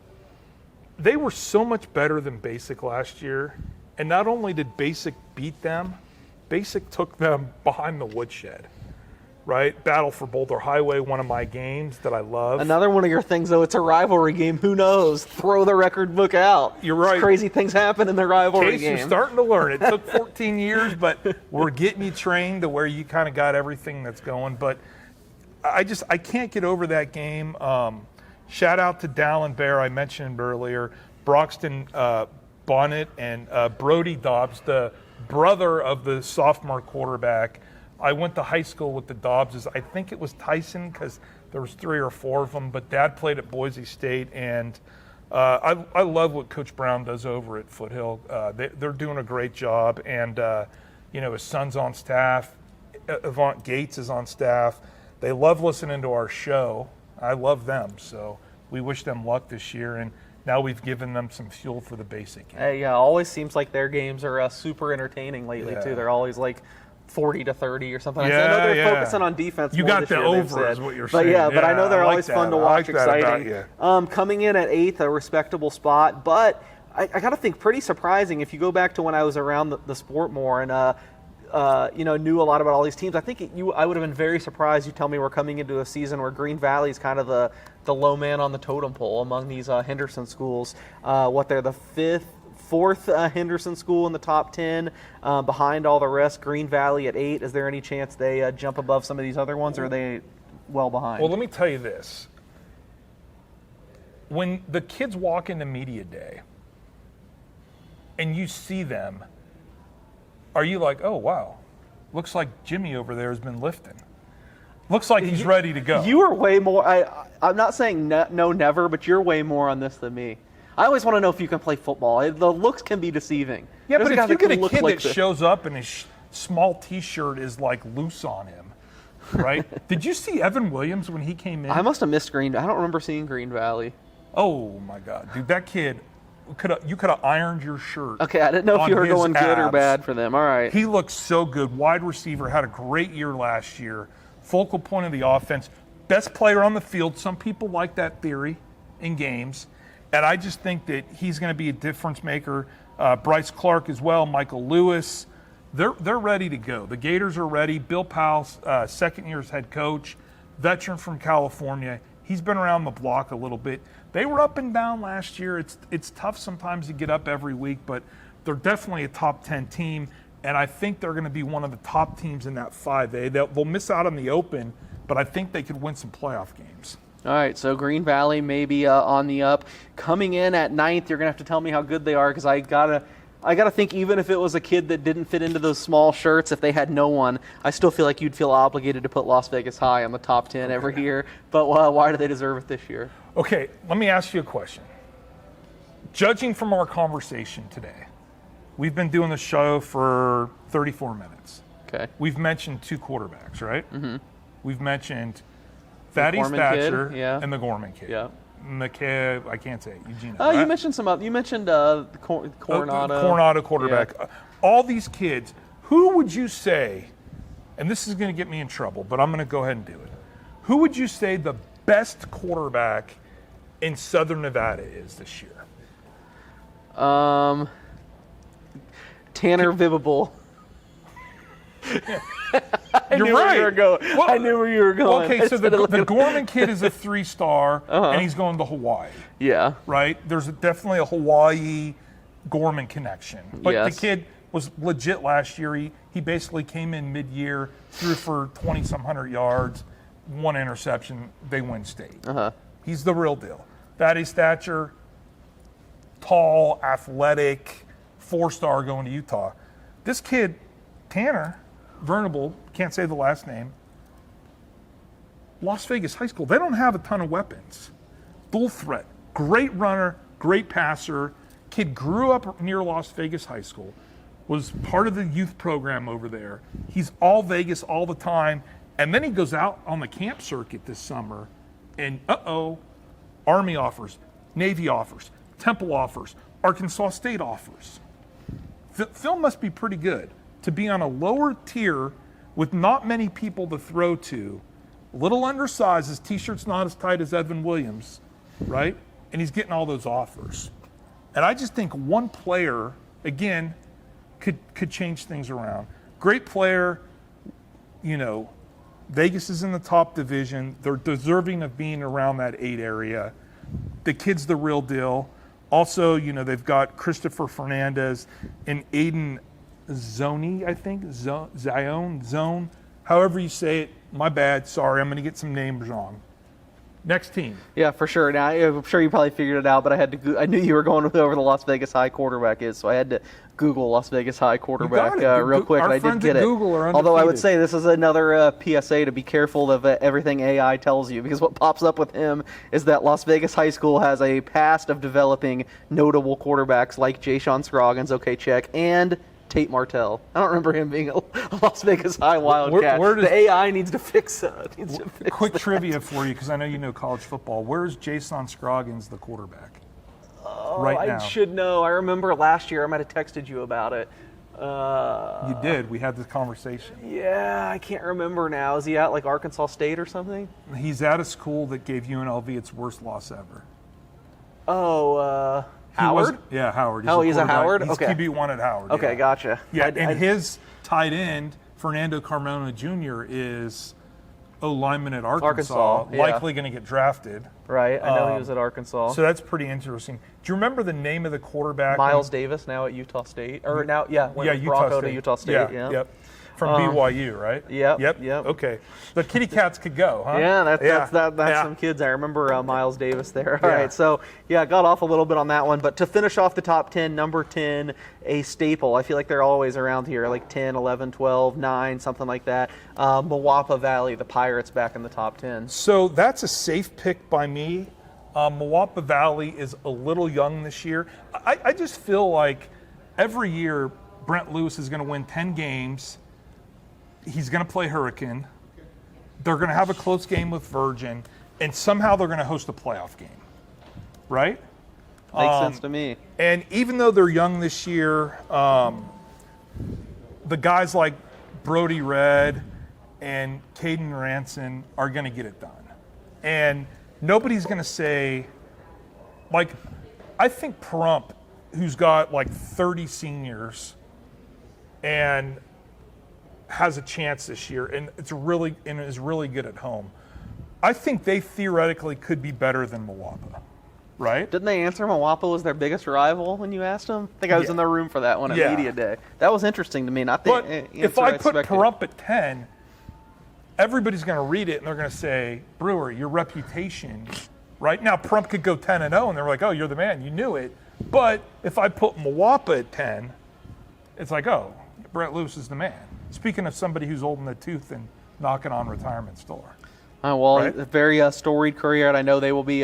B: They were so much better than Basic last year, and not only did Basic beat them, Basic took them behind the woodshed. Right? Battle for Boulder Highway, one of my games that I love.
A: Another one of your things, though, it's a rivalry game. Who knows? Throw the record book out.
B: You're right.
A: Crazy things happen in the rivalry
B: Case,
A: game.
B: You're starting to learn. It took 14 years, but we're getting you trained to where you kind of got everything that's going. But I can't get over that game. Shout out to Dallin Bear, I mentioned earlier, Broxton Bonnet, and Brody Dobbs, the brother of the sophomore quarterback. I went to high school with the Dobbses. I think it was Tyson because there was 3 or 4 of them, but Dad played at Boise State, and I love what Coach Brown does over at Foothill. They're doing a great job, and his son's on staff. Avant Gates is on staff. They love listening to our show. I love them, so we wish them luck this year, and now we've given them some fuel for the Basic game.
A: Hey, yeah, always seems like their games are super entertaining lately, too. They're always like 40-30 or something.
B: Yeah,
A: I know they're focusing on defense.
B: You
A: more
B: got
A: this
B: the
A: year,
B: over, is what you're saying.
A: But I know they're always fun to watch, exciting. Coming in at 8th, a respectable spot, but I got to think pretty surprising if you go back to when I was around the sport more and knew a lot about all these teams. I think I would have been very surprised. You tell me we're coming into a season where Green Valley is kind of the low man on the totem pole among these Henderson schools. They're the 4th Henderson school in the top 10, behind all the rest. Green Valley at 8. Is there any chance they jump above some of these other ones, or are they well behind?
B: Well, let me tell you this. When the kids walk into media day and you see them, are you like, oh, wow, looks like Jimmy over there has been lifting. Looks like he's ready to go.
A: You are way more, I'm not saying no, never, but you're way more on this than me. I always want to know if you can play football. The looks can be deceiving.
B: Yeah,
A: There's
B: but if you get a kid
A: like
B: that shows up and his small T-shirt is like loose on him, right? Did you see Evan Williams when he came in?
A: I must have missed Green. I don't remember seeing Green Valley.
B: Oh my God, dude, that kid you could have ironed your shirt.
A: Okay, I didn't know if you were going good or bad for them. All right.
B: He looks so good. Wide receiver, had a great year last year. Focal point of the offense. Best player on the field. Some people like that theory in games. And I just think that he's going to be a difference maker. Bryce Clark as well, Michael Lewis. They're ready to go. The Gators are ready. Bill Powell, second year's head coach, veteran from California. He's been around the block a little bit. They were up and down last year. It's tough sometimes to get up every week, but they're definitely a top 10 team, and I think they're going to be one of the top teams in that 5A. They'll miss out on the Open, but I think they could win some playoff games.
A: All right, so Green Valley maybe on the up. Coming in at 9th, you're going to have to tell me how good they are, because I gotta think even if it was a kid that didn't fit into those small shirts, if they had no one, I still feel like you'd feel obligated to put Las Vegas High on the top 10 every year. But why do they deserve it this year?
B: Okay, let me ask you a question. Judging from our conversation today, we've been doing the show for 34 minutes.
A: Okay.
B: We've mentioned 2 quarterbacks, right? Mm-hmm. we've mentioned Thaddeus
A: Gorman
B: Thatcher
A: kid, yeah.
B: and the Gorman kid.
A: Yeah.
B: McKay, I can't say it, Eugene.
A: Oh,
B: right?
A: you mentioned some other. You mentioned Coronado.
B: Coronado quarterback.
A: Yeah.
B: All these kids. Who would you say? And this is going to get me in trouble, but I'm going to go ahead and do it. Who would you say the best quarterback in Southern Nevada is this year?
A: Tanner Vivable.
B: You're right.
A: I knew where you were going.
B: Okay, so the Gorman kid is a 3-star, and he's going to Hawaii.
A: Yeah.
B: Right? There's definitely a Hawaii-Gorman connection. But
A: Yes.
B: the kid was legit last year. He basically came in mid-year, threw for 20-some hundred yards, 1 interception. They win state. He's the real deal. Thaddeus Thatcher, tall, athletic, 4-star going to Utah. This kid, Tanner Vernable, can't say the last name, Las Vegas High School, they don't have a ton of weapons. Dual threat, great runner, great passer. Kid grew up near Las Vegas High School, was part of the youth program over there. He's all Vegas all the time. And then he goes out on the camp circuit this summer, and Army offers, Navy offers, Temple offers, Arkansas State offers. Phil must be pretty good to be on a lower tier with not many people to throw to, a little undersized, his t-shirt's not as tight as Evan Williams, right? And he's getting all those offers. And I just think one player, again, could change things around. Great player, Vegas is in the top division. They're deserving of being around that 8 area. The kid's the real deal. Also, they've got Christopher Fernandez and Aiden Zone, I think. Zone. However you say it. My bad. Sorry, I'm going to get some names wrong. Next team.
A: Yeah, for sure. Now, I'm sure you probably figured it out, but I knew you were going with whoever the Las Vegas High quarterback is, so I had to Google Las Vegas High quarterback real quick, and I did get it. Although I would say this is another PSA to be careful of everything AI tells you, because what pops up with him is that Las Vegas High School has a past of developing notable quarterbacks like Ja'Shawn Scroggins, okay, check, and Tate Martell. I don't remember him being a Las Vegas High Wildcat. The AI needs to fix it.
B: Quick trivia for you, because I know you know college football. Where's Ja'Shawn Scroggins, the quarterback? Right now.
A: I should know. I remember last year I might have texted you about it.
B: You did. We had this conversation.
A: Yeah, I can't remember now. Is he at like Arkansas State or something?
B: He's at a school that gave UNLV its worst loss ever.
A: Oh, Howard?
B: Yeah, Howard.
A: He's at Howard?
B: He's
A: Okay.
B: QB1 at Howard.
A: Okay, gotcha.
B: Yeah, his tight end, Fernando Carmona Jr., is lineman at Arkansas,
A: yeah.
B: likely going to get drafted.
A: Right, I know he was at Arkansas.
B: So that's pretty interesting. Do you remember the name of the quarterback?
A: Miles Davis, now at Utah State. Or now, went
B: Utah
A: Bronco
B: State.
A: to Utah State. Yeah.
B: Yep. From BYU, right?
A: Yep.
B: Okay. The Kitty Cats could go, huh?
A: Yeah, that's some kids. I remember Miles Davis there. All right, so got off a little bit on that one. But to finish off the top 10, number 10, a staple. I feel like they're always around here, like 10, 11, 12, 9, something like that. Mojave Valley, the Pirates back in the top 10.
B: So that's a safe pick by me. Mojave Valley is a little young this year. I just feel like every year Brent Lewis is going to win 10 games. He's going to play Hurricane. They're going to have a close game with Virgin, and somehow they're going to host a playoff game, right?
A: Makes sense to me.
B: And even though they're young this year, the guys like Brody Red and Caden Ranson are going to get it done. And nobody's going to say, like, I think Pahrump, who's got like 30 seniors and has a chance this year, and is really good at home. I think they theoretically could be better than Mojave, right?
A: Didn't they answer Mojave was their biggest rival when you asked them? I think I was in the room for that one at Media Day. That was interesting to me. Not the
B: but if I put Pahrump at 10, everybody's going to read it and they're going to say, Brewer, your reputation, right? Now Pahrump could go 10-0 and they're like, oh, you're the man, you knew it. But if I put Mojave at 10, it's like, oh, Brent Lewis is the man. Speaking of somebody who's old in the tooth and knocking on retirement's door.
A: A very storied career, and I know they will be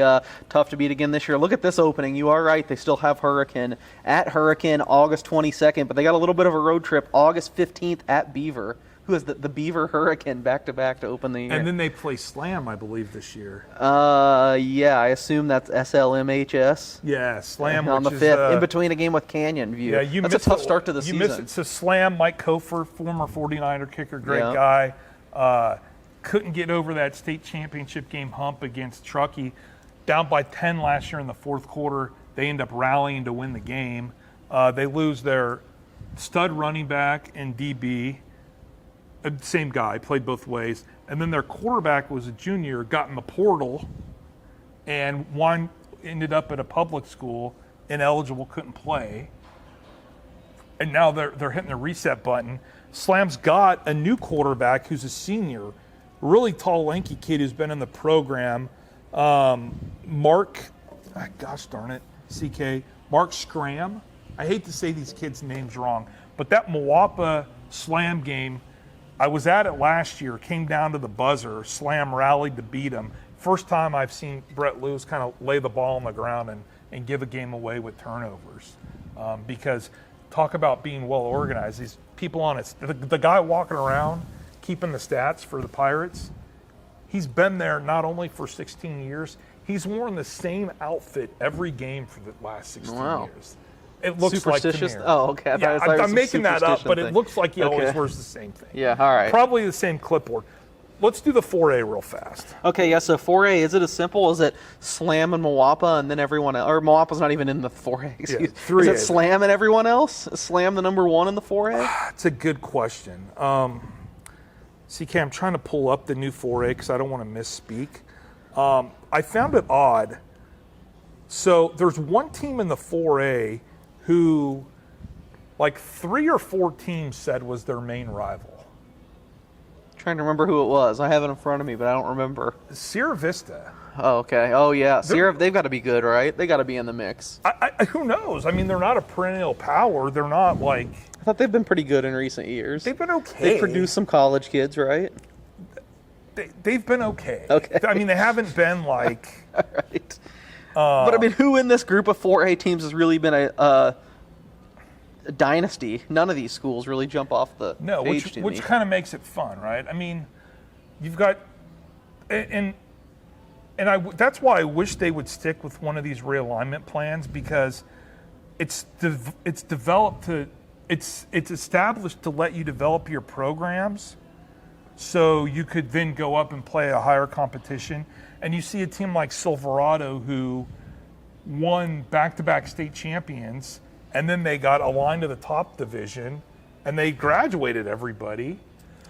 A: tough to beat again this year. Look at this opening. You are right. They still have Hurricane at Hurricane August 22nd, but they got a little bit of a road trip August 15th at Beaver. who has the Beaver Hurricane back-to-back to open the year.
B: And then they play Slam, I believe, this year.
A: Yeah, I assume that's SLMHS.
B: Yeah, Slam
A: On the
B: which
A: 5th,
B: is,
A: in between a game with Canyon View.
B: Yeah,
A: that's a tough start to the season.
B: You missed it. So Slam, Mike Keefer, former 49er kicker, great
A: Yeah.
B: guy. Couldn't get over that state championship game hump against Truckee. Down by 10 last year in the fourth quarter. They end up rallying to win the game. They lose their stud running back and DB. Same guy, played both ways. And then their quarterback was a junior, got in the portal, and one ended up at a public school, ineligible, couldn't play. And now they're hitting the reset button. Slam's got a new quarterback who's a senior, really tall, lanky kid who's been in the program. Mark Scram. I hate to say these kids' names wrong, but that Moapa Slam game, I was at it last year, came down to the buzzer. Slam rallied to beat them. First time I've seen Brett Lewis kind of lay the ball on the ground and give a game away with turnovers. Because talk about being well organized. These people on it, the guy walking around keeping the stats for the Pirates, he's been there not only for 16 years, he's worn the same outfit every game for the last 16 years. It looks
A: superstitious.
B: Like
A: oh, okay.
B: Yeah, I'm making that up, but it looks like he always wears the same thing.
A: Yeah, all right.
B: Probably the same clipboard. Let's do the 4A real fast.
A: Okay, yeah, so 4A, is it as simple as it Slam and Moapa and then everyone else? Or Moapa's not even in the 4A. Excuse me.
B: 3A.
A: Is it Slam and everyone else? Is Slam the number one in the 4A?
B: It's a good question. CK, I'm trying to pull up the new 4A because I don't want to misspeak. I found it odd. So there's one team in the 4A who like 3 or 4 teams said was their main rival.
A: Trying to remember who it was. I have it in front of me, but I don't remember.
B: Sierra Vista.
A: Oh, okay. Oh, yeah. Sierra, they've got to be good, right? They got to be in the mix.
B: Who knows? I mean, they're not a perennial power. They're not like...
A: I thought they've been pretty good in recent years.
B: They've been okay.
A: They produced some college kids, right?
B: They've been okay.
A: Okay.
B: I mean, they haven't been like...
A: All right. But, I mean, who in this group of 4A teams has really been a dynasty? None of these schools really jump off the page to me.
B: Which kind of makes it fun, right? I mean, you've got... And that's why I wish they would stick with one of these realignment plans, because it's developed to... It's established to let you develop your programs so you could then go up and play a higher competition. And you see a team like Silverado who won back-to-back state champions, and then they got aligned to the top division, and they graduated everybody.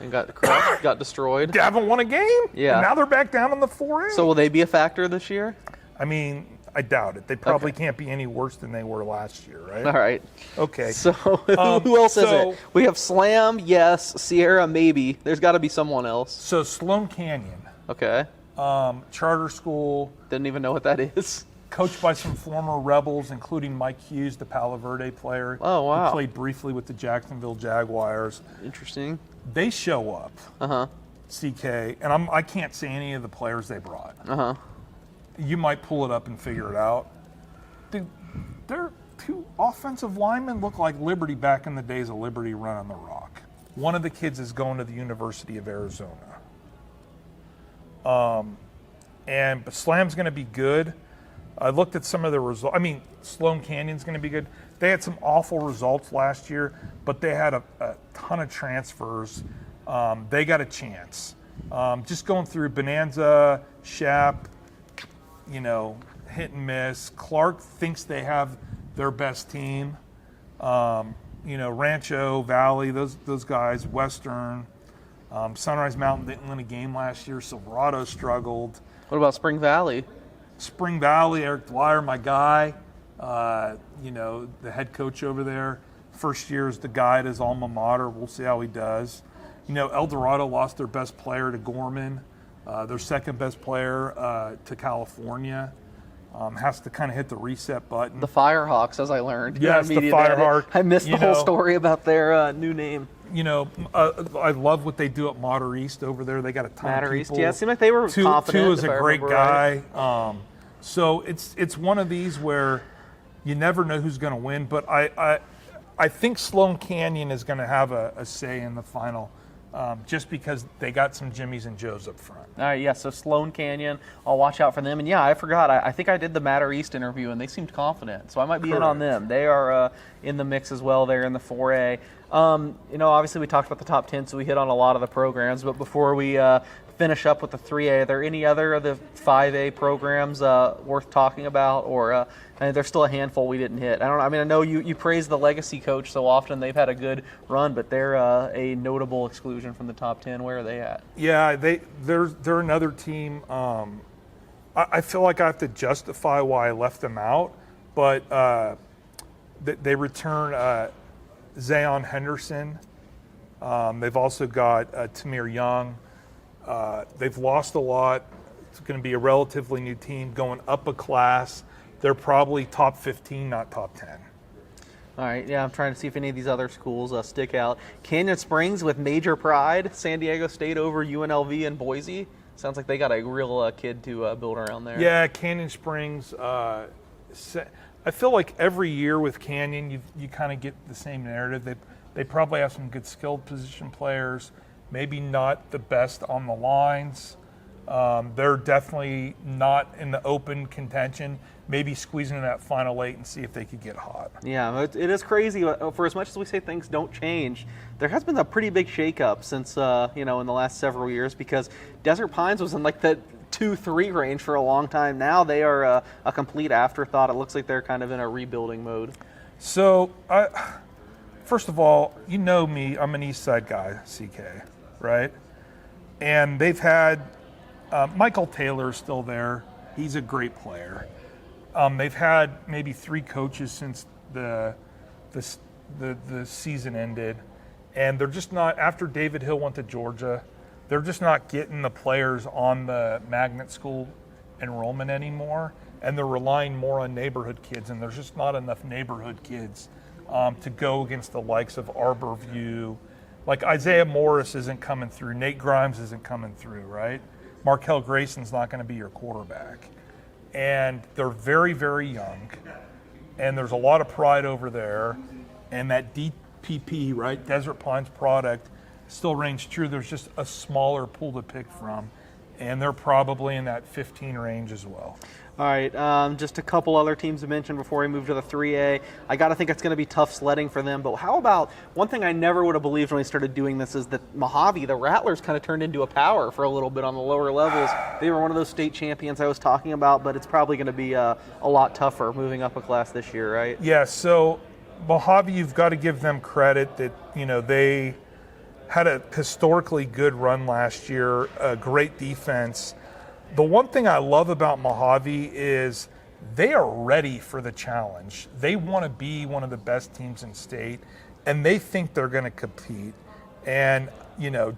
A: And got crushed, got destroyed.
B: They haven't won a game?
A: Yeah.
B: And now they're back down in the 4A?
A: So will they be a factor this year?
B: I mean, I doubt it. They probably can't be any worse than they were last year, right?
A: All right.
B: Okay.
A: So who else is it? We have Slam, yes. Sierra, maybe. There's got to be someone else.
B: So Sloan Canyon.
A: Okay.
B: Charter school.
A: Didn't even know what that is.
B: Coached by some former Rebels, including Mike Hughes, the Palo Verde player.
A: Oh, wow.
B: Who played briefly with the Jacksonville Jaguars.
A: Interesting.
B: They show up.
A: Uh-huh.
B: CK, and I can't say any of the players they brought.
A: Uh-huh.
B: You might pull it up and figure it out. Dude, their 2 offensive linemen look like Liberty back in the days of Liberty running the rock. One of the kids is going to the University of Arizona. But Slam's going to be good. I looked at some of the results. I mean, Sloan Canyon's going to be good. They had some awful results last year, but they had a ton of transfers. They got a chance. Just going through Bonanza, Shap, hit and miss. Clark thinks they have their best team. Rancho, Valley, those guys, Western. Sunrise Mountain didn't win a game last year. Silverado struggled.
A: What about Spring Valley?
B: Spring Valley, Eric Dwyer, my guy, the head coach over there. First year is the guy at his alma mater. We'll see how he does. El Dorado lost their best player to Gorman. Their second best player to California. Has to kind of hit the reset button.
A: The Firehawks, as I learned.
B: Yes, the Firehawks.
A: I missed the whole story about their new name.
B: I love what they do at Mater East over there. They got a ton of people.
A: East, yeah, it seemed like they were confident.
B: Two is a great guy. Right. So it's one of these where you never know who's going to win. But I think Sloan Canyon is going to have a say in the final just because they got some Jimmies and Joes up front.
A: All right, yeah, so Sloan Canyon, I'll watch out for them. And, yeah, I forgot. I think I did the Matter East interview, and they seemed confident. So I might be in on them. They are in the mix as well. They're in the 4A. Obviously we talked about the top 10, so we hit on a lot of the programs. But before we finish up with the 3A, are there any other of the 5A programs worth talking about? Or there's still a handful we didn't hit. I know you praise the legacy coach so often. They've had a good run, but they're a notable exclusion from the top 10. Where are they at?
B: Yeah, they're another team. I feel like I have to justify why I left them out, but they return Zion Henderson. They've also got Tamir Young. They've lost a lot. It's going to be a relatively new team going up a class. They're probably top 15, not top 10.
A: All right, yeah, I'm trying to see if any of these other schools stick out. Canyon Springs with major pride. San Diego State over UNLV and Boise. Sounds like they got a real kid to build around there.
B: Yeah, Canyon Springs. I feel like every year with Canyon, you kind of get the same narrative. They probably have some good skilled position players, maybe not the best on the lines. They're definitely not in the open contention. Maybe squeezing in that final 8 and see if they could get hot.
A: Yeah, it is crazy. For as much as we say things don't change, there has been a pretty big shakeup since in the last several years, because Desert Pines was in like the 2-3 range for a long time. Now they are a complete afterthought. It looks like they're kind of in a rebuilding mode.
B: So, first of all, you know me, I'm an East Side guy, CK, right? And they've had Michael Taylor still there. He's a great player. They've had maybe 3 coaches since the season ended, and they're just not. After David Hill went to Georgia, they're just not getting the players on the magnet school enrollment anymore, and they're relying more on neighborhood kids, and there's just not enough neighborhood kids to go against the likes of Arbor View. Like Isaiah Morris isn't coming through, Nate Grimes isn't coming through, right? Markel Grayson's not going to be your quarterback. And they're very, very young, and there's a lot of pride over there, and that DPP, right, Desert Pines product, still reigns true. There's just a smaller pool to pick from, and they're probably in that 15 range as well.
A: All right, just a couple other teams to mention before we move to the 3A. I got to think it's going to be tough sledding for them, but how about one thing I never would have believed when we started doing this is that Mojave, the Rattlers, kind of turned into a power for a little bit on the lower levels. They were one of those state champions I was talking about, but it's probably going to be a lot tougher moving up a class this year, right?
B: Yeah, so Mojave, you've got to give them credit that, they had a historically good run last year, a great defense. The one thing I love about Mojave is they are ready for the challenge. They want to be one of the best teams in state, and they think they're going to compete. And,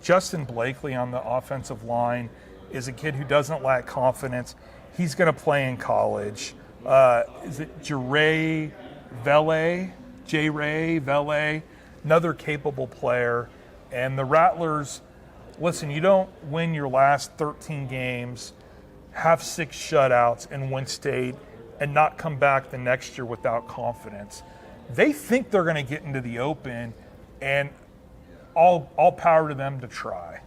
B: Justin Blakely on the offensive line is a kid who doesn't lack confidence. He's going to play in college. Is it J-Ray Vele, another capable player. And the Rattlers, listen, you don't win your last 13 games, have 6 shutouts, and win state, and not come back the next year without confidence. They think they're going to get into the open, and all power to them to try.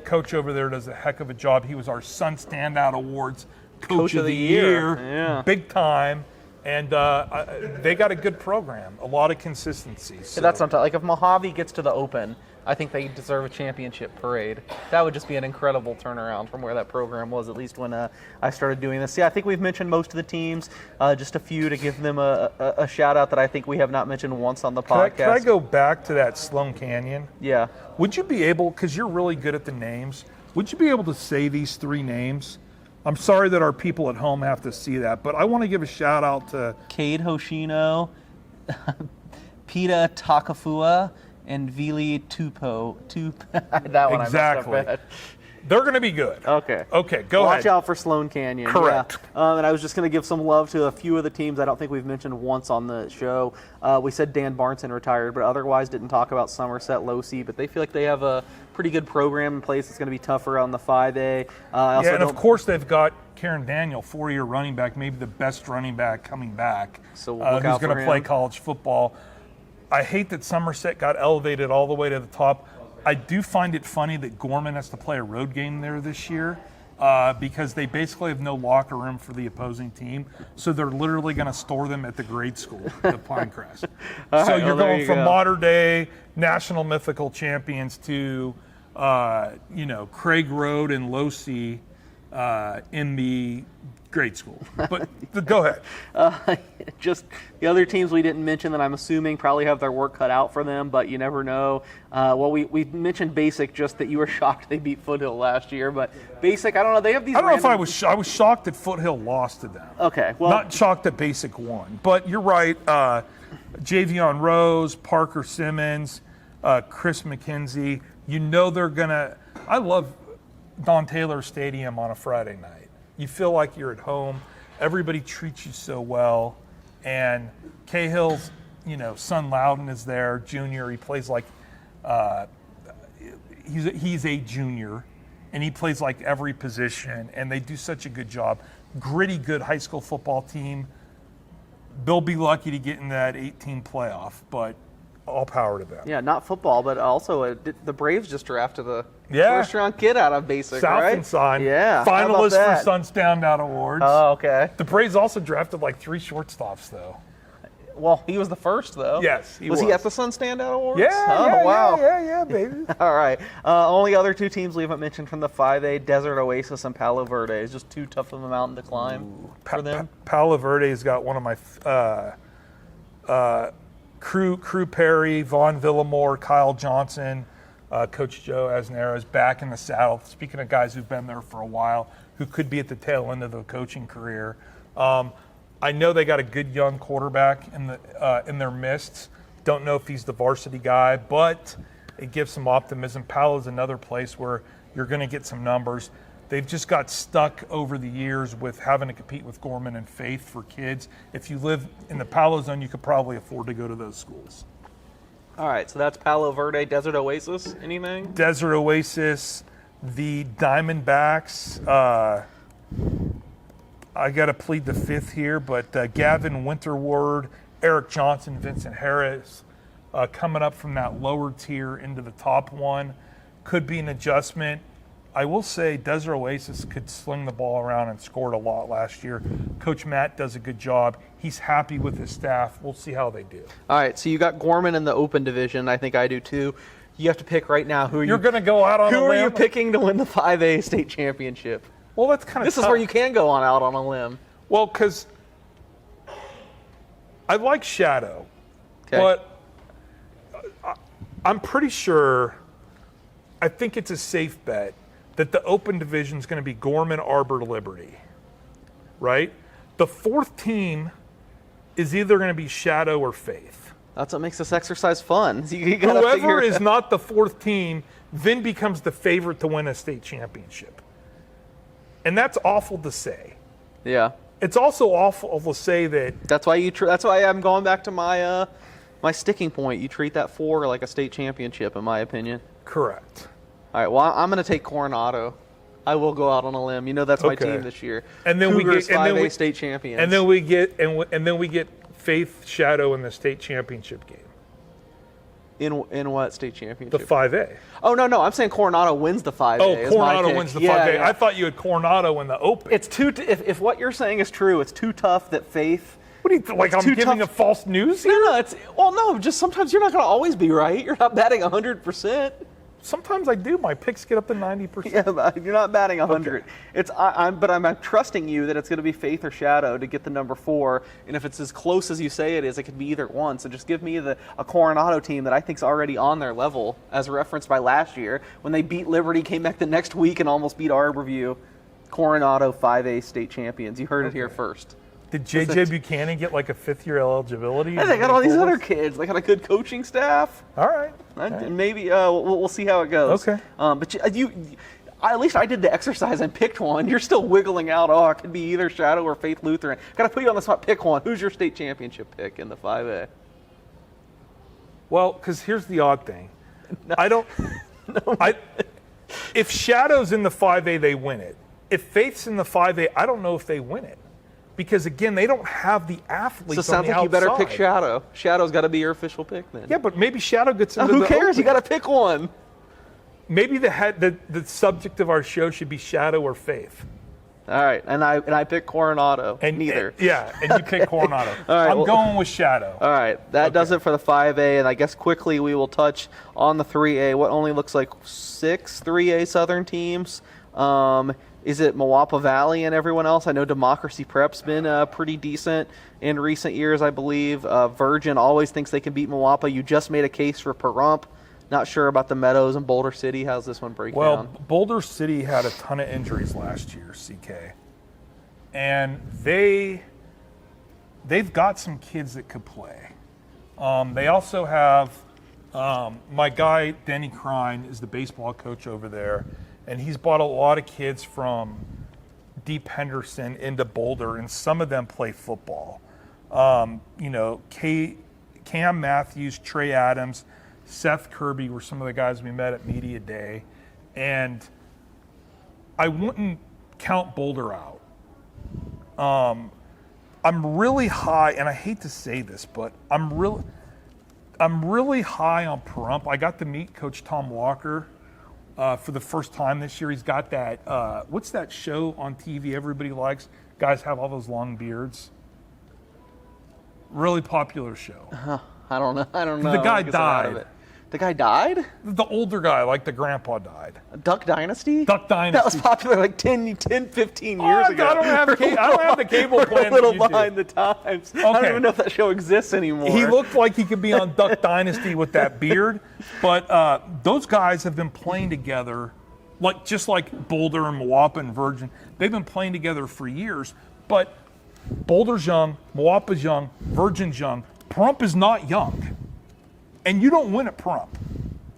B: Coach over there does a heck of a job. He was our Sun Standout Awards Coach of the Year.
A: Yeah.
B: Big time. And they got a good program, a lot of consistency. So.
A: Yeah, that's not like if Mojave gets to the Open, I think they deserve a championship parade. That would just be an incredible turnaround from where that program was, at least when I started doing this. Yeah, I think we've mentioned most of the teams, just a few to give them a shout out that I think we have not mentioned once on the podcast.
B: Can I go back to that Sloan Canyon?
A: Yeah.
B: Would you be able, because you're really good at the names, would you be able to say these 3 names? I'm sorry that our people at home have to see that, but I want to give a shout out to
A: Cade Hoshino, Pita Takafua, and Vili Tupo. That one
B: exactly.
A: I messed up bad.
B: They're going to be good.
A: Okay.
B: Okay, go ahead.
A: Watch out for Sloan Canyon.
B: Correct.
A: Yeah. And I was just going to give some love to a few of the teams I don't think we've mentioned once on the show. We said Dan Barnson retired, but otherwise didn't talk about Somerset Losi, but they feel like they have a pretty good program in place. It's going to be tougher on the 5A.
B: Of course they've got Karen Daniel, 4-year running back, maybe the best running back coming back,
A: so we'll look out
B: who's going to play college football. I hate that Somerset got elevated all the way to the top. I do find it funny that Gorman has to play a road game there this year because they basically have no locker room for the opposing team. So they're literally going to store them at the grade school, the Pinecrest. So you're going from modern day national mythical champions to, Craig Road and Losey in the grade school. But go ahead.
A: Just the other teams we didn't mention that I'm assuming probably have their work cut out for them, but you never know. We mentioned Basic, just that you were shocked they beat Foothill last year, but Basic, I don't know. They have these.
B: I don't know if I was shocked that Foothill lost to them.
A: Okay, well,
B: not shocked that Basic won, but you're right. Javion Rose, Parker Simmons, Chris McKenzie. You know they're gonna. I love Don Taylor Stadium on a Friday night. You feel like you're at home. Everybody treats you so well. And Cahill's, son Loudon is there, junior. He plays like he's a junior, and he plays like every position. And they do such a good job. Gritty, good high school football team. They'll be lucky to get in that 18 playoff, but all power to them.
A: Yeah, not football, but also the Braves just drafted a first-round kid out of Basic, right?
B: South and Son.
A: Yeah.
B: Finalist for Sun Standout Awards.
A: Oh, okay.
B: The Braves also drafted like 3 shortstops, though.
A: Well, he was the first, though.
B: Yes, he
A: was. He at the Sun Standout Awards?
B: Yeah,
A: wow.
B: Yeah, baby.
A: All right. Only other 2 teams we haven't mentioned from the 5A, Desert Oasis and Palo Verde. It's just too tough of a mountain to climb for them.
B: Palo Verde's got one of my Crew Perry, Vaughn Villamore, Kyle Johnson, Coach Joe Asnera is back in the saddle. Speaking of guys who've been there for a while, who could be at the tail end of their coaching career. I know they got a good young quarterback in their midst. Don't know if he's the varsity guy, but it gives some optimism. Palo's another place where you're going to get some numbers. They've just got stuck over the years with having to compete with Gorman and Faith for kids. If you live in the Palo zone, you could probably afford to go to those schools.
A: All right, so that's Palo Verde, Desert Oasis. Anything?
B: Desert Oasis, the Diamondbacks. I got to plead the fifth here, but Gavin Winterward, Eric Johnson, Vincent Harris, coming up from that lower tier into the top one, could be an adjustment. I will say Desert Oasis could sling the ball around and scored a lot last year. Coach Matt does a good job. He's happy with his staff. We'll see how they do. All
A: right, so you got Gorman in the open division. I think I do too. You have to pick right now who
B: you're going to go out on a limb.
A: Who are you picking to win the 5A state championship?
B: Well, that's kind of
A: This is where you can go out on a limb.
B: Well, because I like Shadow,
A: okay.
B: But I'm pretty sure, I think it's a safe bet that the open division is going to be Gorman, Arbor, Liberty, right? The 4th team is either going to be Shadow or Faith.
A: That's what makes this exercise fun.
B: Whoever is not the 4th team then becomes the favorite to win a state championship. And that's awful to say.
A: Yeah.
B: It's also awful to say that.
A: That's why that's why I'm going back to my my sticking point. You treat that 4 like a state championship, in my opinion.
B: Correct.
A: All right, well, I'm going to take Coronado. I will go out on a limb. You know that's my team this year.
B: And then
A: Cougars, 5A state champions.
B: And then we get Faith Shadow in the state championship game.
A: In what state championship?
B: The 5A.
A: Oh, no. I'm saying Coronado wins the 5A.
B: Oh, Coronado wins the 5A.
A: Yeah.
B: I thought you had Coronado in the open.
A: It's if what you're saying is true, it's too tough that Faith.
B: What do you like? I'm giving a false news here?
A: No. Just sometimes you're not going to always be right. You're not batting 100%.
B: Sometimes I do. My picks get up to 90%.
A: Yeah, but you're not batting 100.
B: Okay.
A: I'm trusting you that it's going to be Faith or Shadow to get the number 4. And if it's as close as you say it is, it could be either one. So just give me a Coronado team that I think is already on their level, as referenced by last year when they beat Liberty, came back the next week and almost beat Arbor View. Coronado 5A state champions. You heard it here first.
B: Did J.J. Buchanan get like a 5th-year eligibility?
A: They got all these other kids. They got a good coaching staff.
B: All right.
A: And maybe we'll see how it goes.
B: Okay.
A: But you, at least I did the exercise and picked one. You're still wiggling out. Oh, it could be either Shadow or Faith Lutheran. Got to put you on the spot. Pick one. Who's your state championship pick in the 5A?
B: Well, because here's the odd thing. If Shadow's in the 5A, they win it. If Faith's in the 5A, I don't know if they win it. Because, again, they don't have the athletes on the outside.
A: So it sounds like you better pick Shadow. Shadow's got to be your official pick then.
B: Yeah, but maybe Shadow gets into
A: Who cares? You got to pick one.
B: maybe the subject of our show should be shadow or faith.
A: All right, and I picked Coronado.
B: And
A: neither.
B: And you pick Coronado.
A: All right,
B: I'm going with shadow.
A: All right, that does it for the 5A, and I guess quickly we will touch on the 3A. What only looks like 6 3A Southern teams. Is it Mojave Valley and everyone else? I know Democracy Prep's been pretty decent in recent years, I believe. Virgin always thinks they can beat Mojave. You just made a case for Pahrump. Not sure about the Meadows and Boulder City. How's this one break
B: Well,
A: down?
B: Boulder City had a ton of injuries last year, CK. And they've got some kids that could play. They also have my guy, Denny Crine, is the baseball coach over there. And he's brought a lot of kids from Deep Henderson into Boulder, and some of them play football. Cam Matthews, Trey Adams, Seth Kirby were some of the guys we met at Media Day. And I wouldn't count Boulder out. I'm really high, and I hate to say this, but I'm really high on Pahrump. I got to meet Coach Tom Walker for the first time this year. He's got that, what's that show on TV everybody likes? Guys have all those long beards. Really popular show.
A: I don't know.
B: The guy died.
A: The guy died?
B: The older guy, like the grandpa, died.
A: Duck Dynasty?
B: Duck Dynasty.
A: That was popular like 10, 15 years ago.
B: I don't have the cable plan.
A: We're a little behind the times.
B: Okay.
A: I don't even know if that show exists anymore.
B: He looked like he could be on Duck Dynasty with that beard. But those guys have been playing together, just like Boulder and Mojave and Virgin. They've been playing together for years. But Boulder's young, Mowapa's young, Virgin's young. Pahrump is not young. And you don't win at Pahrump.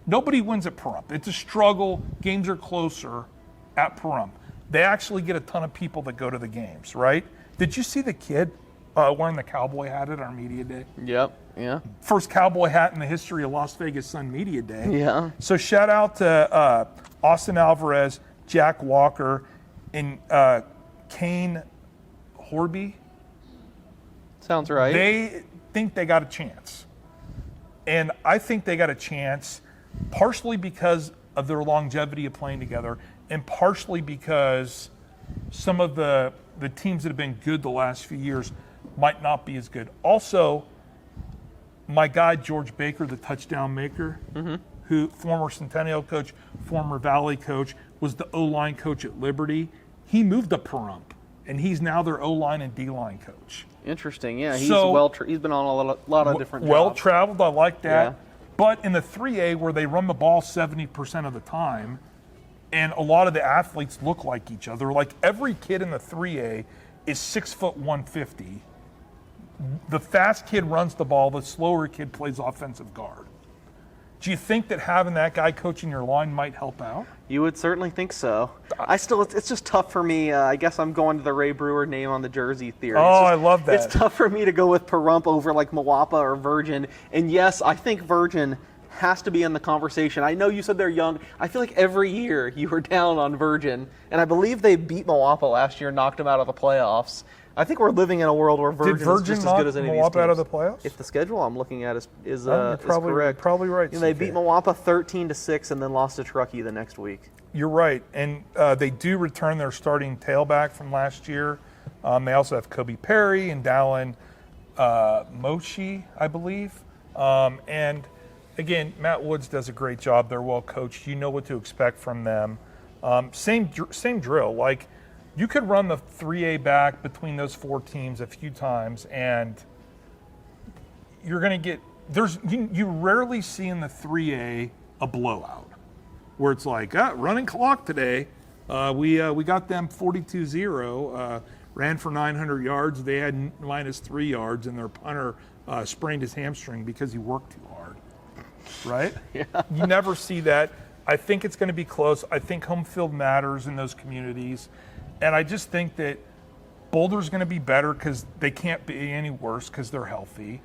B: Nobody wins at Pahrump. It's a struggle. Games are closer at Pahrump. They actually get a ton of people that go to the games, right? Did you see the kid wearing the cowboy hat at our media day?
A: Yep, yeah.
B: First cowboy hat in the history of Las Vegas Sun Media Day.
A: Yeah.
B: So shout out to Austin Alvarez, Jack Walker, and Kane Horby.
A: Sounds right.
B: They think they got a chance. And I think they got a chance partially because of their longevity of playing together and partially because some of the teams that have been good the last few years might not be as good. Also, my guy, George Baker, the touchdown maker, who former Centennial coach, former Valley coach, was the O-line coach at Liberty. He moved to Pahrump, and he's now their O-line and D-line coach.
A: Interesting, yeah. He's he's been on a lot of different jobs.
B: Well-traveled, I like that.
A: Yeah.
B: But in the 3A, where they run the ball 70% of the time, and a lot of the athletes look like each other, like every kid in the 3A is 6'1", 150. The fast kid runs the ball, the slower kid plays offensive guard. Do you think that having that guy coaching your line might help out?
A: You would certainly think so. It's just tough for me. I guess I'm going to the Ray Brewer name on the jersey theory.
B: I love that.
A: It's tough for me to go with Pahrump over like Mojave or Virgin. And yes, I think Virgin has to be in the conversation. I know you said they're young. I feel like every year you were down on Virgin. And I believe they beat Mojave last year and knocked them out of the playoffs. I think we're living in a world where Virgin is just as good as any of these teams.
B: Did Virgin knock Mojave out of the playoffs?
A: If the schedule I'm looking at is
B: probably
A: correct.
B: Probably right.
A: They beat Mojave 13-6 and then lost to Truckee the next week.
B: You're right, and they do return their starting tailback from last year. They also have Kobe Perry and Dallin Moshi, I believe. And again, Matt Woods does a great job. They're well coached. You know what to expect from them. Same drill. Like, you could run the 3A back between those four teams a few times, and you're going to get you rarely see in the 3A a blowout where it's like, running clock today. We got them 42-0, ran for 900 yards. They had -3 yards, and their punter sprained his hamstring because he worked too hard. Right?
A: Yeah.
B: You never see that. I think it's going to be close. I think home field matters in those communities. And I just think that Boulder's going to be better because they can't be any worse because they're healthy.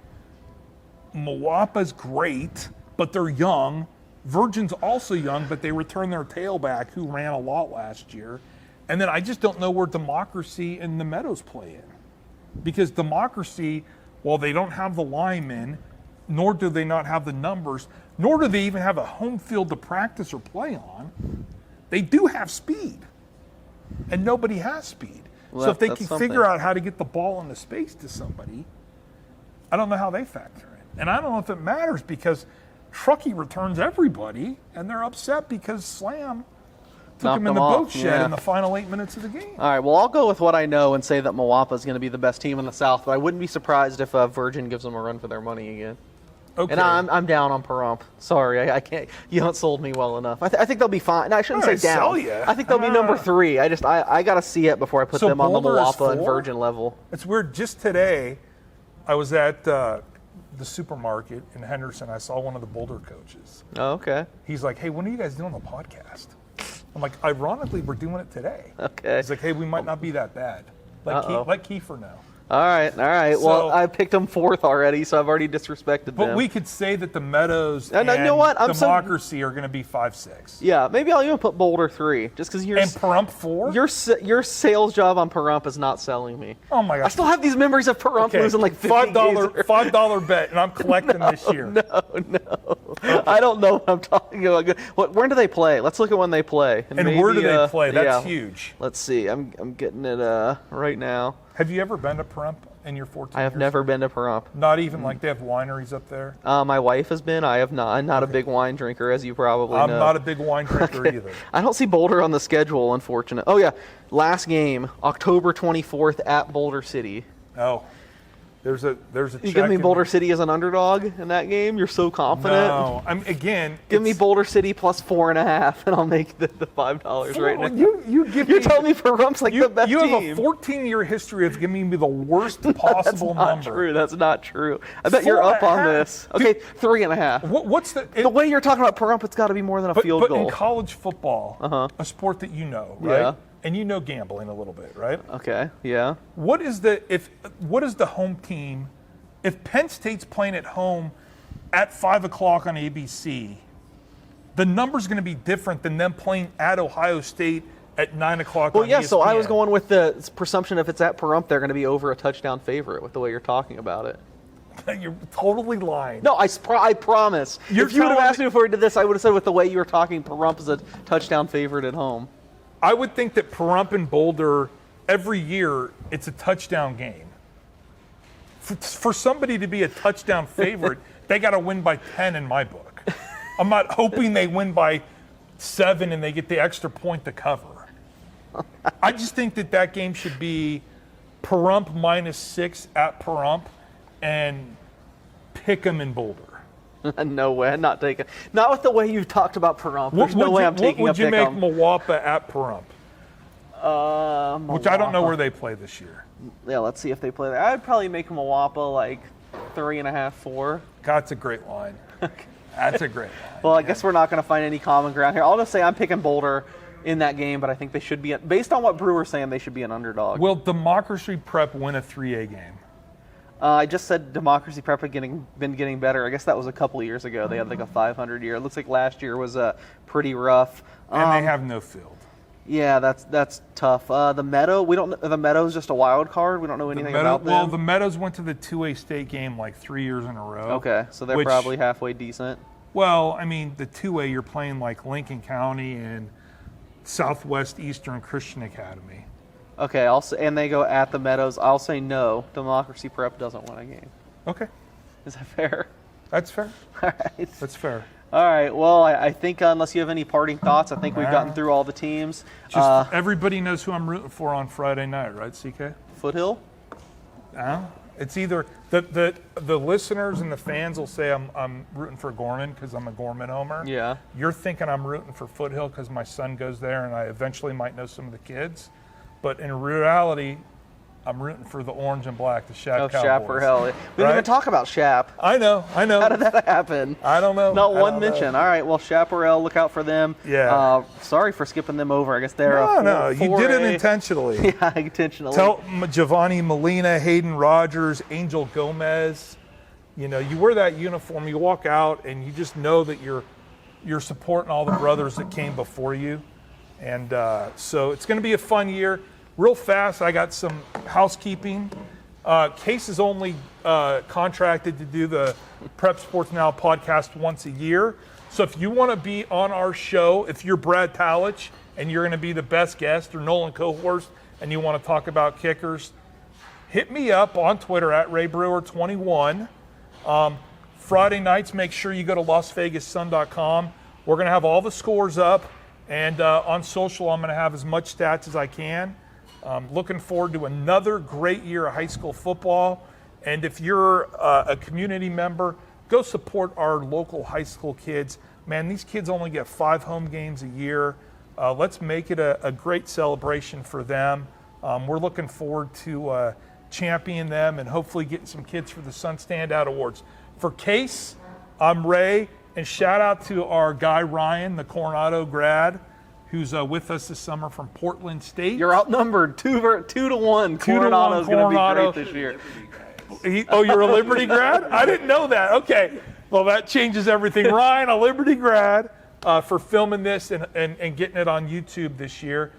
B: Mowapa's great, but they're young. Virgin's also young, but they return their tailback who ran a lot last year. And then I just don't know where Democracy and the Meadows play in. Because Democracy, while they don't have the linemen, nor do they not have the numbers, nor do they even have a home field to practice or play on. They do have speed, and nobody has speed.
A: Well,
B: so if they
A: that's
B: can
A: something.
B: figure out how to get the ball into space to somebody, I don't know how they factor in. And I don't know if it matters because Truckee returns everybody, and they're upset because Slam took
A: Knocked
B: him in
A: them
B: the
A: off,
B: boat shed
A: yeah.
B: in the final 8 minutes of the game.
A: All right, well, I'll go with what I know and say that Mojave is going to be the best team in the South, but I wouldn't be surprised if Virgin gives them a run for their money again.
B: Okay.
A: And I'm down on Pahrump. Sorry, I can't. You haven't sold me well enough. I think they'll be fine. No, I shouldn't
B: I
A: say down.
B: sell ya.
A: I think they'll be number 3. I got to see it before I put
B: So
A: them on the
B: Boulder is
A: Mojave and
B: 4?
A: Virgin level.
B: It's weird. Just today, I was at the supermarket in Henderson. I saw one of the Boulder coaches.
A: Oh, okay.
B: He's like, "Hey, when are you guys doing the podcast?" I'm like, "Ironically, we're doing it today."
A: Okay.
B: He's like, "Hey, we might not be that bad. Let Keefer know."
A: All right. Well,
B: So-
A: I picked them 4th already, so I've already disrespected them.
B: But we could say that the Meadows
A: And
B: and
A: you know what?
B: Democracy are going to be 5-6.
A: Yeah, maybe I'll even put Boulder 3, just because
B: And Pahrump 4?
A: your sales job on Pahrump is not selling me.
B: Oh my gosh.
A: I still have these memories of Pahrump
B: Okay,
A: losing like 50
B: $5 bet, and I'm collecting this year.
A: No. I don't know what I'm talking about. When do they play? Let's look at when they play.
B: And where do
A: maybe,
B: they play? That's
A: yeah.
B: huge.
A: Let's see. I'm getting it right now.
B: Have you ever been to Pahrump in your 14 years?
A: I have never been to Pahrump.
B: Not even like they have wineries up there?
A: My wife has been. I have not. I'm not a big wine drinker, as you probably
B: I'm
A: know.
B: not a big wine drinker either.
A: I don't see Boulder on the schedule, unfortunately. Oh, yeah. Last game, October 24th at Boulder City.
B: Oh, there's a
A: You give me Boulder City as an underdog in that game? You're so confident?
B: No,
A: Give me Boulder City plus 4.5, and I'll make the $5 right now.
B: You're
A: telling me Parump's like the best
B: You have
A: team.
B: a 14-year history of giving me the worst possible
A: Not
B: number.
A: true. That's not true. I bet you're up on
B: 4.5.
A: this. Okay, 3.5.
B: What's the
A: The way you're talking about Pahrump, it's got to be more than a field
B: but
A: goal.
B: in college football, a sport that you know, right?
A: Yeah.
B: And you know gambling a little bit, right?
A: Okay, yeah.
B: What is the home team? If Penn State's playing at home at 5 o'clock on ABC, the number's going to be different than them playing at Ohio State at 9 o'clock
A: Well,
B: on
A: yeah,
B: ESPN.
A: so I was going with the presumption if it's at Pahrump, they're going to be over a touchdown favorite with the way you're talking about it.
B: You're totally lying.
A: No, I promise.
B: You're
A: if you would have
B: telling
A: asked me before we did this, I would have said with the way you were talking, Pahrump is a touchdown favorite at home.
B: I would think that Pahrump and Boulder, every year, it's a touchdown game. For somebody to be a touchdown favorite, they got to win by 10 in my book. I'm not hoping they win by 7 and they get the extra point to cover. I just think that game should be Pahrump -6 at Pahrump and pick 'em in Boulder.
A: No way, I'm not taking. Not with the way you've talked about Pahrump. There's no way I'm taking
B: What would you
A: a
B: make
A: pick 'em.
B: Mawapa at Pahrump? Which I don't know where they play this year.
A: Yeah, let's see if they play there. I'd probably make Mawapa like 3.5, 4.
B: That's a great line. That's a great line.
A: Well, I guess we're not going to find any common ground here. I'll just say I'm picking Boulder in that game, but I think they should be, based on what Brewer's saying, they should be an underdog.
B: Will Democracy Prep win a 3A game?
A: I just said Democracy Prep had been getting better. I guess that was a couple of years ago. They had like a 500 year. It looks like last year was pretty rough.
B: And they have no field.
A: Yeah, that's tough. The Meadow, the Meadow's just a wild card. We don't know anything about them.
B: Well, the Meadows went to the 2A state game like 3 years in a row.
A: Okay, so they're probably halfway decent.
B: Well, I mean, the 2A, you're playing like Lincoln County and Southwest Eastern Christian Academy.
A: Okay, and they go at the Meadows. I'll say no. Democracy Prep doesn't win a game.
B: Okay.
A: Is that fair?
B: That's fair.
A: All right.
B: That's fair.
A: All right. Well, I think unless you have any parting thoughts, I think we've gotten through all the teams.
B: Just everybody knows who I'm rooting for on Friday night, right, CK?
A: Foothill?
B: It's either the listeners and the fans will say I'm rooting for Gorman because I'm a Gorman homer.
A: Yeah.
B: You're thinking I'm rooting for Foothill because my son goes there and I eventually might know some of the kids. But in reality, I'm rooting for the orange and black, the Shap Cowboys.
A: Shap for hell. We didn't even talk about Shap.
B: I know.
A: How did that happen?
B: I don't know.
A: Not one mention. All right, well, Chaparral, look out for them.
B: Yeah.
A: Sorry for skipping them over. I guess they're
B: No, you did it intentionally.
A: Yeah, intentionally.
B: Tell Giovanni Molina, Hayden Rogers, Angel Gomez, you wear that uniform, you walk out, and you just know that you're supporting all the brothers that came before you. And so it's going to be a fun year. Real fast, I got some housekeeping. Case is only contracted to do the Prep Sports Now podcast once a year. So if you want to be on our show, if you're Brad Talich and you're going to be the best guest, or Nolan Cohorst, and you want to talk about kickers, hit me up on Twitter at RayBrewer21. Friday nights, make sure you go to LasVegasSun.com. We're going to have all the scores up, and on social, I'm going to have as much stats as I can. Looking forward to another great year of high school football. And if you're a community member, go support our local high school kids. Man, these kids only get 5 home games a year. Let's make it a great celebration for them. We're looking forward to championing them and hopefully getting some kids for the Sun Standout Awards. For Case, I'm Ray, and shout out to our guy Ryan, the Coronado grad, who's with us this summer from Portland State.
A: You're outnumbered 2-1. Coronado's going to be great this year.
B: You're a Liberty grad? I didn't know that. Okay. Well, that changes everything. Ryan, a Liberty grad, for filming this and getting it on YouTube this year.